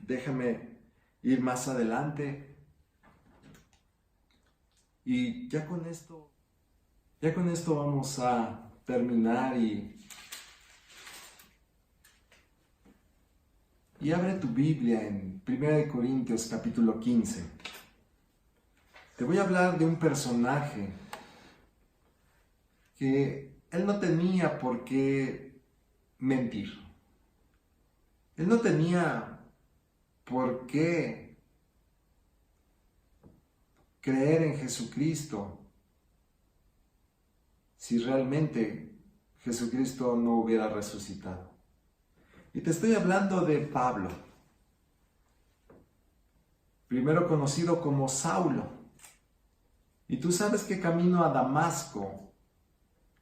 déjame ir más adelante. Y ya con esto vamos a terminar. Y y abre tu Biblia en 1 Corintios capítulo 15. Te voy a hablar de un personaje que él no tenía por qué mentir. Él no tenía por qué creer en Jesucristo si realmente Jesucristo no hubiera resucitado. Y te estoy hablando de Pablo, primero conocido como Saulo. Y tú sabes que camino a Damasco,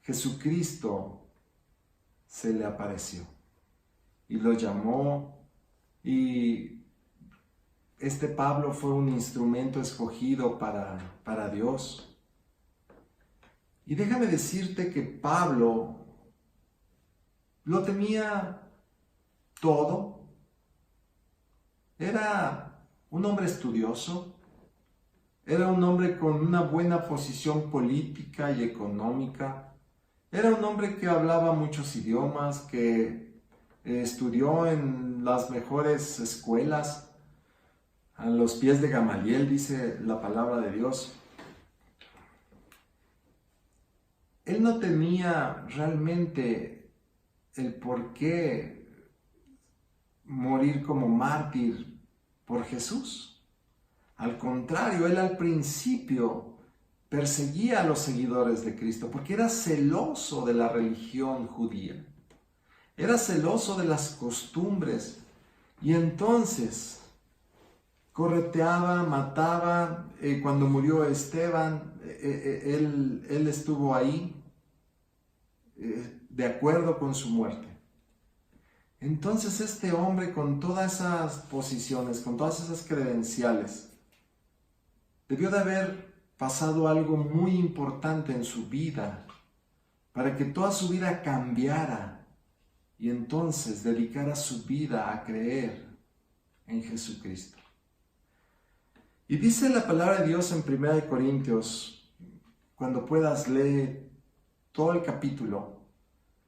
Jesucristo se le apareció y lo llamó, y este Pablo fue un instrumento escogido para Dios. Y déjame decirte que Pablo lo tenía todo. Era un hombre estudioso, era un hombre con una buena posición política y económica, era un hombre que hablaba muchos idiomas, que estudió en las mejores escuelas, a los pies de Gamaliel, dice la palabra de Dios. Él no tenía realmente el por qué morir como mártir por Jesús. Al contrario, él al principio perseguía a los seguidores de Cristo porque era celoso de la religión judía. Era celoso de las costumbres y entonces correteaba, mataba. Cuando murió Esteban, él estuvo ahí de acuerdo con su muerte. Entonces este hombre, con todas esas posiciones, con todas esas credenciales, debió de haber pasado algo muy importante en su vida para que toda su vida cambiara y entonces dedicara su vida a creer en Jesucristo. Y dice la palabra de Dios en 1 Corintios, cuando puedas leer todo el capítulo,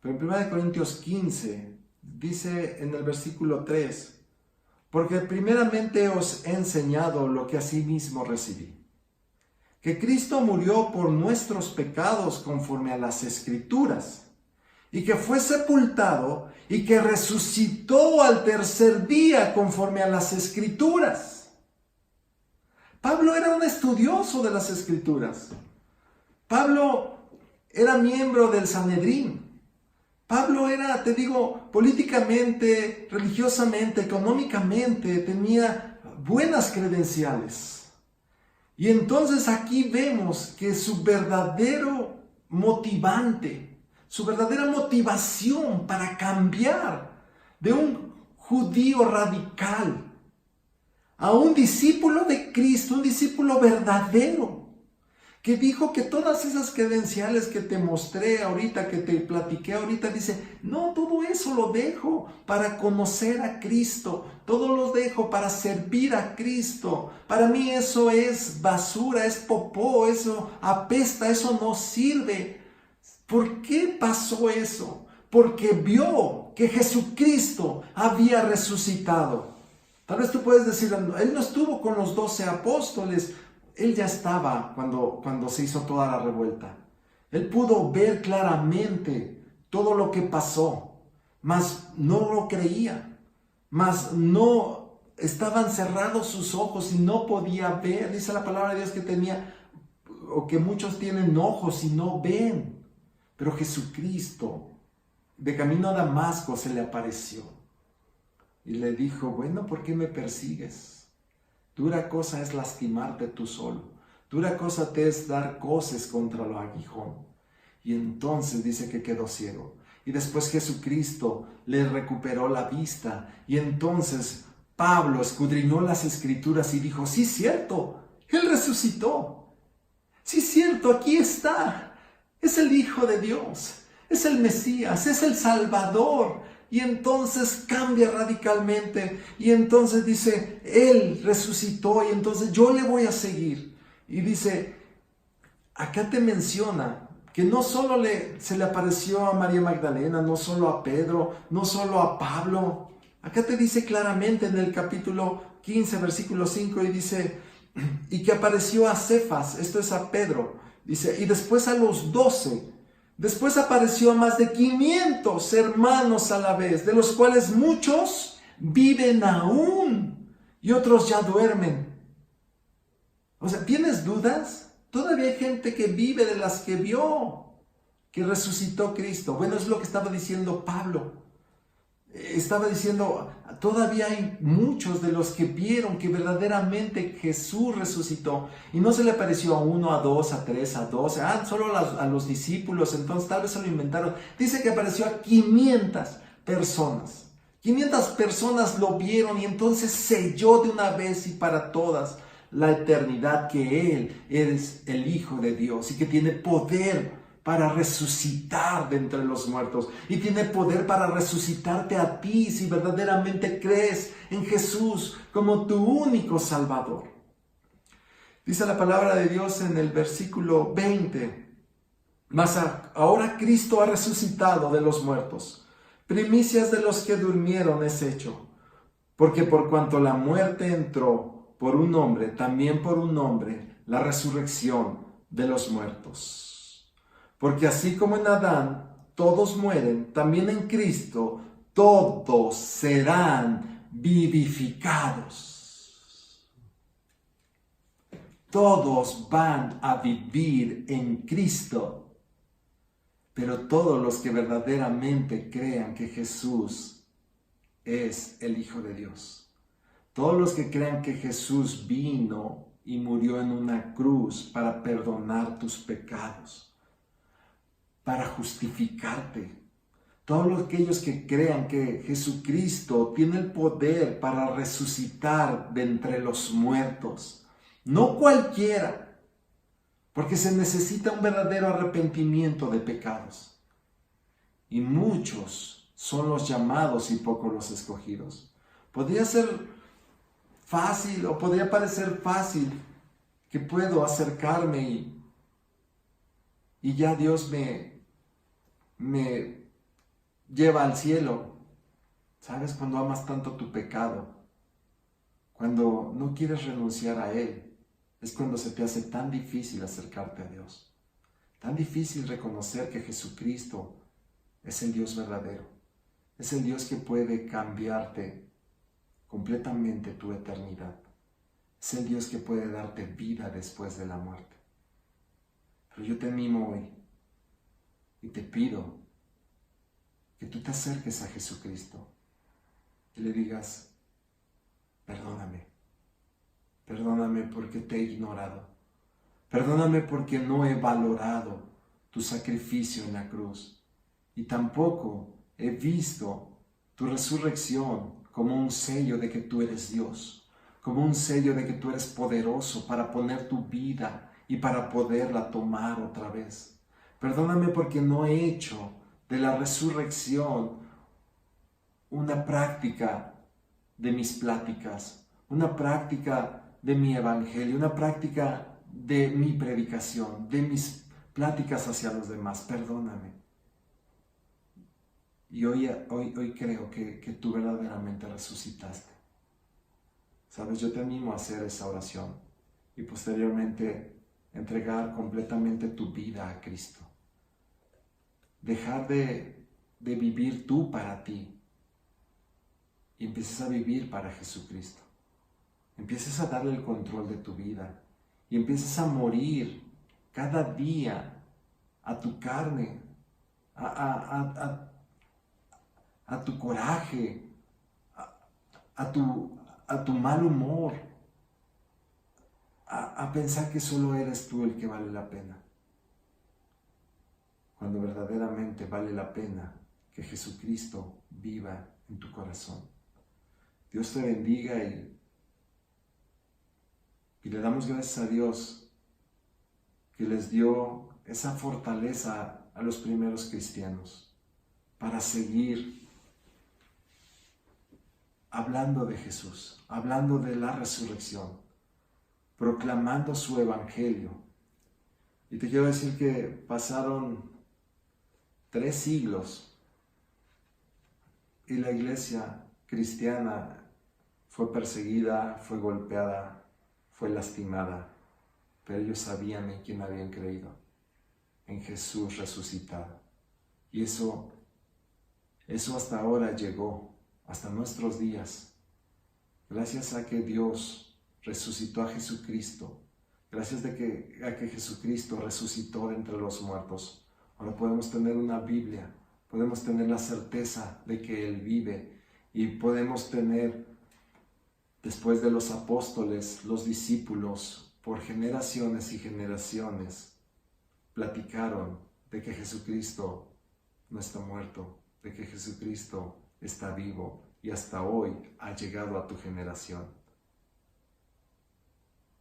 pero en 1 Corintios 15, dice en el versículo 3, porque primeramente os he enseñado lo que asimismo recibí, que Cristo murió por nuestros pecados conforme a las Escrituras, y que fue sepultado y que resucitó al tercer día conforme a las Escrituras. Pablo era un estudioso de las Escrituras. Pablo era miembro del Sanedrín. Pablo era, te digo, políticamente, religiosamente, económicamente, tenía buenas credenciales. Y entonces aquí vemos que su verdadero motivante, su verdadera motivación para cambiar de un judío radical a un discípulo de Cristo, un discípulo verdadero, que dijo que todas esas credenciales que te mostré ahorita, que te platiqué ahorita, dice, no, todo eso lo dejo para conocer a Cristo, todo lo dejo para servir a Cristo. Para mí eso es basura, es popó, eso apesta, eso no sirve. ¿Por qué pasó eso? Porque vio que Jesucristo había resucitado. Tal vez tú puedes decir, él no estuvo con los 12 apóstoles, él ya estaba cuando se hizo toda la revuelta. Él pudo ver claramente todo lo que pasó, mas no lo creía, mas no estaban cerrados sus ojos y no podía ver. Dice la palabra de Dios que muchos tienen ojos y no ven. Pero Jesucristo, de camino a Damasco, se le apareció y le dijo, bueno, ¿por qué me persigues? Dura cosa es lastimarte tú solo. Dura cosa te es dar coces contra lo aguijón. Y entonces dice que quedó ciego. Y después Jesucristo le recuperó la vista. Y entonces Pablo escudriñó las Escrituras y dijo, sí, cierto, Él resucitó. Sí, cierto, aquí está. Es el Hijo de Dios, es el Mesías, es el Salvador. Y entonces cambia radicalmente. Y entonces dice, Él resucitó y entonces yo le voy a seguir. Y dice, acá te menciona que no solo se le apareció a María Magdalena, no solo a Pedro, no solo a Pablo, Acá te dice claramente en el capítulo 15, versículo 5, y dice, y que apareció a Cefas, esto es a Pedro, dice, y después a los 12, después apareció a más de 500 hermanos a la vez, de los cuales muchos viven aún y otros ya duermen. O sea, ¿tienes dudas? Todavía hay gente que vive de las que vio, que resucitó Cristo. Bueno, es lo que estaba diciendo Pablo. Estaba diciendo, todavía hay muchos de los que vieron que verdaderamente Jesús resucitó. Y no se le apareció a 1, a 2, a 3, a 12, solo a los discípulos, entonces tal vez se lo inventaron. Dice que apareció a 500 personas. 500 personas lo vieron y entonces selló de una vez y para todas la eternidad que Él es el Hijo de Dios y que tiene poder para resucitar de entre los muertos y tiene poder para resucitarte a ti si verdaderamente crees en Jesús como tu único Salvador. Dice la palabra de Dios en el versículo 20, mas ahora Cristo ha resucitado de los muertos, primicias de los que durmieron es hecho, porque por cuanto la muerte entró por un hombre, también por un hombre la resurrección de los muertos. Porque así como en Adán todos mueren, también en Cristo todos serán vivificados. Todos van a vivir en Cristo, pero todos los que verdaderamente crean que Jesús es el Hijo de Dios, todos los que crean que Jesús vino y murió en una cruz para perdonar tus pecados, para justificarte. Todos aquellos que crean que Jesucristo tiene el poder para resucitar de entre los muertos. No cualquiera, porque se necesita un verdadero arrepentimiento de pecados. Y muchos son los llamados y pocos los escogidos. Podría ser fácil o podría parecer fácil que puedo acercarme y ya Dios me lleva al cielo. ¿Sabes? Cuando amas tanto tu pecado, cuando no quieres renunciar a Él, es cuando se te hace tan difícil acercarte a Dios. Tan difícil reconocer que Jesucristo es el Dios verdadero. Es el Dios que puede cambiarte completamente tu eternidad. Es el Dios que puede darte vida después de la muerte. Pero yo te animo hoy y te pido que tú te acerques a Jesucristo y le digas, perdóname porque te he ignorado, perdóname porque no he valorado tu sacrificio en la cruz y tampoco he visto tu resurrección como un sello de que tú eres Dios, como un sello de que tú eres poderoso para poner tu vida y para poderla tomar otra vez. Perdóname porque no he hecho de la resurrección una práctica de mis pláticas, una práctica de mi evangelio, una práctica de mi predicación, de mis pláticas hacia los demás. Perdóname. Y hoy creo que tú verdaderamente resucitaste. Sabes, yo te animo a hacer esa oración y posteriormente entregar completamente tu vida a Cristo. Dejar de vivir tú para ti y empieces a vivir para Jesucristo. Empieces a darle el control de tu vida y empieces a morir cada día a tu carne, a tu coraje, a tu mal humor, a pensar que solo eres tú el que vale la pena. Cuando verdaderamente vale la pena que Jesucristo viva en tu corazón. Dios te bendiga y le damos gracias a Dios que les dio esa fortaleza a los primeros cristianos para seguir hablando de Jesús, hablando de la resurrección, proclamando su evangelio. Y te quiero decir que pasaron 3 siglos y la iglesia cristiana fue perseguida, fue golpeada, fue lastimada, pero ellos sabían en quién habían creído, en Jesús resucitado. Y eso hasta ahora llegó, hasta nuestros días. Gracias a que Dios resucitó a Jesucristo, gracias a que Jesucristo resucitó de entre los muertos, ahora podemos tener una Biblia, podemos tener la certeza de que Él vive y podemos tener, después de los apóstoles, los discípulos, por generaciones y generaciones, platicaron de que Jesucristo no está muerto, de que Jesucristo está vivo y hasta hoy ha llegado a tu generación.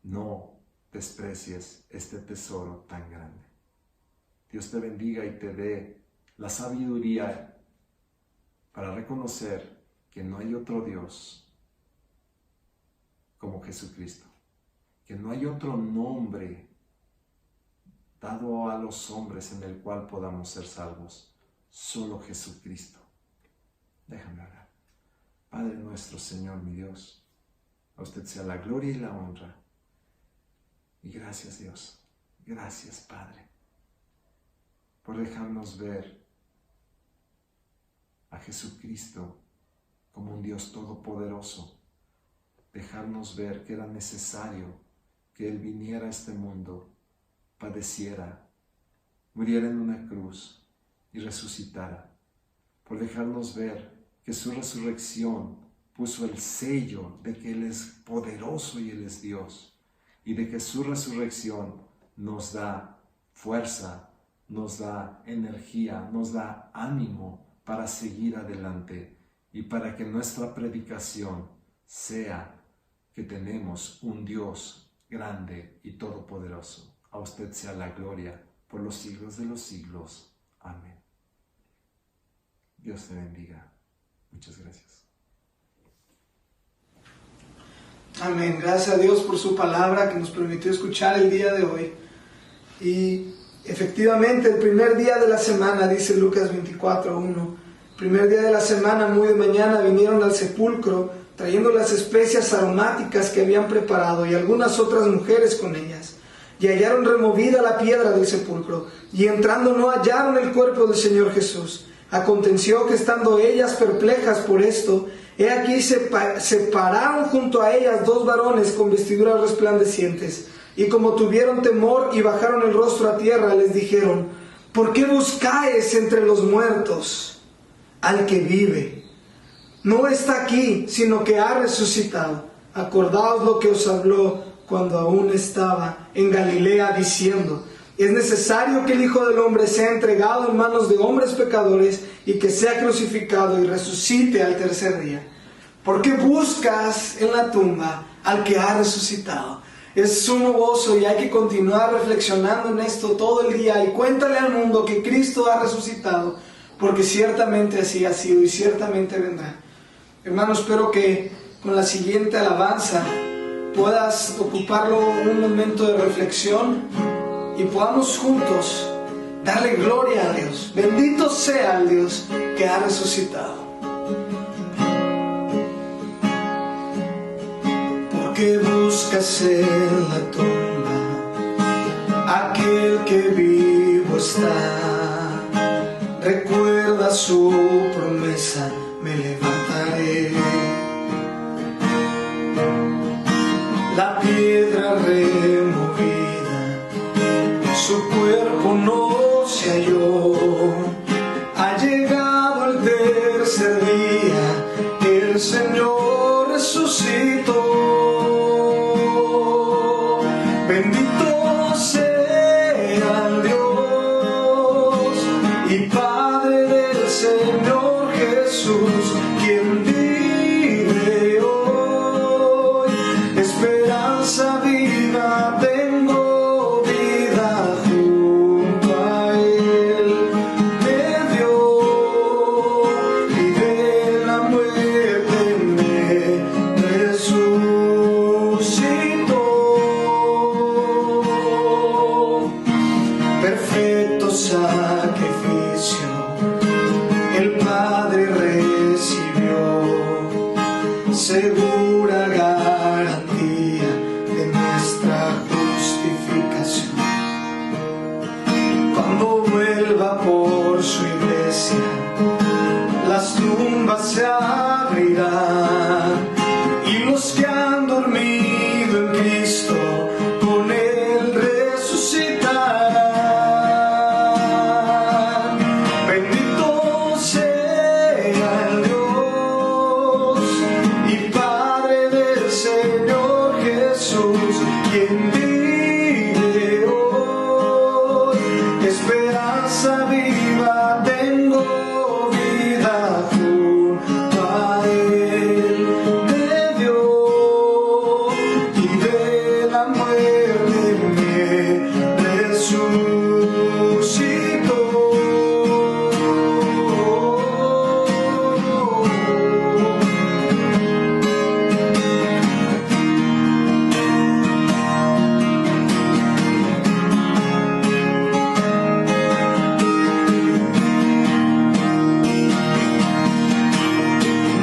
No desprecies este tesoro tan grande. Dios te bendiga y te dé la sabiduría para reconocer que no hay otro Dios como Jesucristo, que no hay otro nombre dado a los hombres en el cual podamos ser salvos, solo Jesucristo. Déjame orar. Padre nuestro, Señor mi Dios, a usted sea la gloria y la honra. Y gracias, Dios, gracias, Padre, por dejarnos ver a Jesucristo como un Dios todopoderoso, dejarnos ver que era necesario que Él viniera a este mundo, padeciera, muriera en una cruz y resucitara, por dejarnos ver que su resurrección puso el sello de que Él es poderoso y Él es Dios, y de que su resurrección nos da fuerza, nos da energía, nos da ánimo para seguir adelante y para que nuestra predicación sea que tenemos un Dios grande y todopoderoso. A usted sea la gloria por los siglos de los siglos. Amén. Dios te bendiga. Muchas gracias. Amén. Gracias a Dios por su palabra que nos permitió escuchar el día de hoy. Y efectivamente el primer día de la semana, dice Lucas 24:1, primer día de la semana, muy de mañana, vinieron al sepulcro trayendo las especias aromáticas que habían preparado y algunas otras mujeres con ellas. Y hallaron removida la piedra del sepulcro, y entrando no hallaron el cuerpo del Señor Jesús. Aconteció que estando ellas perplejas por esto, he aquí se pararon junto a ellas dos varones con vestiduras resplandecientes, y como tuvieron temor y bajaron el rostro a tierra, les dijeron: ¿por qué buscáis entre los muertos al que vive? No está aquí, sino que ha resucitado. Acordaos lo que os habló cuando aún estaba en Galilea, diciendo: es necesario que el Hijo del Hombre sea entregado en manos de hombres pecadores y que sea crucificado y resucite al tercer día. ¿Por qué buscas en la tumba al que ha resucitado? Es sumo gozo y hay que continuar reflexionando en esto todo el día y cuéntale al mundo que Cristo ha resucitado, porque ciertamente así ha sido y ciertamente vendrá. Hermano, espero que con la siguiente alabanza puedas ocuparlo un momento de reflexión y podamos juntos darle gloria a Dios. Bendito sea el Dios que ha resucitado. Porque buscas en la tumba aquel que vivo está. Recuerda su promesa, me levantaré. La piedra removida, su cuerpo no se halló. Ha llegado el tercer día, el Señor resucitó. Bendito sea el Dios y Padre del Señor Jesús, quien vive hoy. Esperanza viva, tengo vida junto su iglesia, las tumbas se abrirán y los que han dormido en Cristo con Él resucitarán. Bendito sea el Dios y Padre del Señor Jesús, quien vive hoy. Esperanza viva tengo, vida junto a Él me dio y de la muerte me resucitó.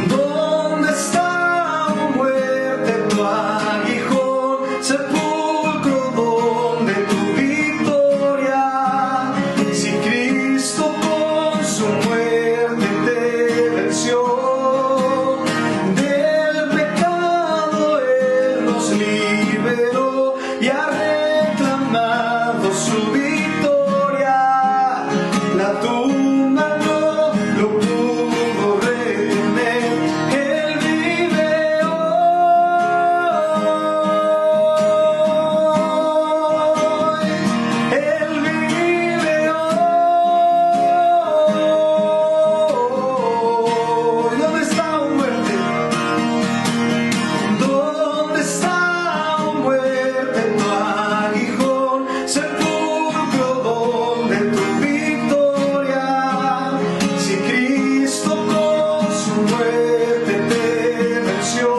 ¿Dónde está, oh muerte, tu aguijón? Sepulcro, ¿dónde tu victoria? Si Cristo con su muerte te venció, del pecado Él nos liberó y ha reclamado su victoria. La tumba no lo pudo retener, Él vive hoy, Él vive hoy. ¿Dónde está, oh muerte? ¿Dónde está, oh muerte, tu aguijón? Sepulcro, ¿dónde tu victoria? Si Cristo con su muerte te venció,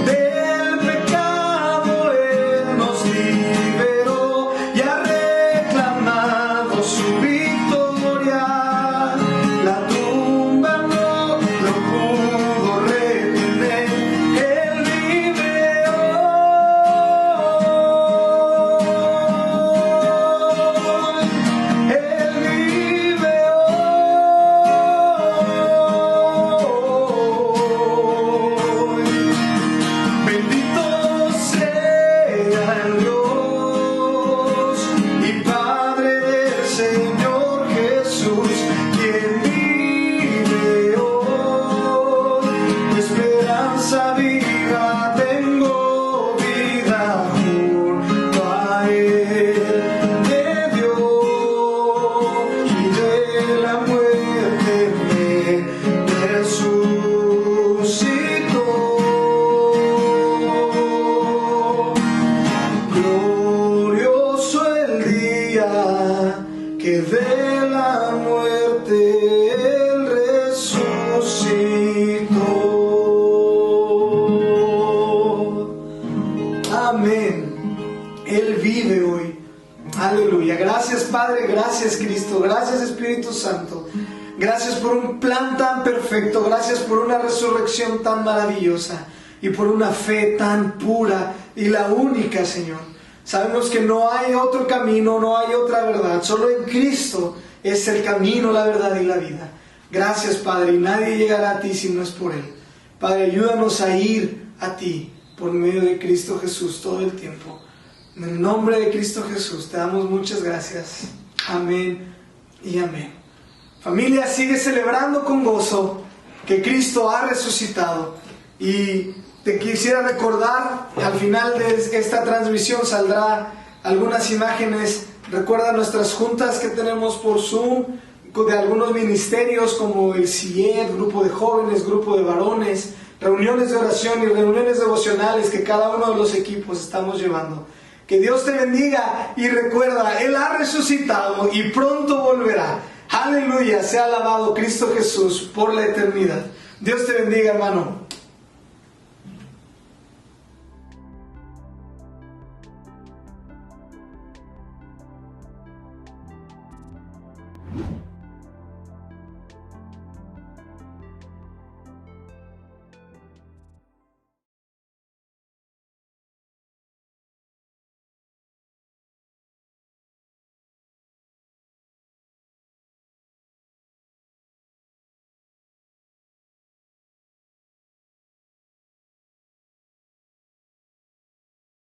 del pecado Él nos liberó y ha reclamado su victoria. La tumba no lo pudo retener, Él vive hoy, Él vive hoy. Bendito sea el Dios y Padre del Señor Jesús, quien vive hoy. Esperanza viva tengo, vida junto a Él me dio y de la muerte me resucitó. Glorioso el día que de la muerte Él resucitó. Amén. Él vive hoy. Aleluya. Gracias, Padre. Gracias, Cristo. Gracias, Espíritu Santo. Gracias por un plan tan perfecto. Gracias por una resurrección tan maravillosa y por una fe tan pura y la única, Señor. Sabemos que no hay otro camino, no hay otra verdad. Solo en Cristo es el camino, la verdad y la vida. Gracias, Padre. Y nadie llegará a ti si no es por Él. Padre, ayúdanos a ir a ti por medio de Cristo Jesús todo el tiempo. En el nombre de Cristo Jesús te damos muchas gracias. Amén y amén. Familia, sigue celebrando con gozo que Cristo ha resucitado. Y te quisiera recordar, al final de esta transmisión saldrá algunas imágenes. Recuerda nuestras juntas que tenemos por Zoom, de algunos ministerios como el CIED, grupo de jóvenes, grupo de varones, reuniones de oración y reuniones devocionales que cada uno de los equipos estamos llevando. Que Dios te bendiga y recuerda, Él ha resucitado y pronto volverá. Aleluya, sea alabado Cristo Jesús por la eternidad. Dios te bendiga, hermano.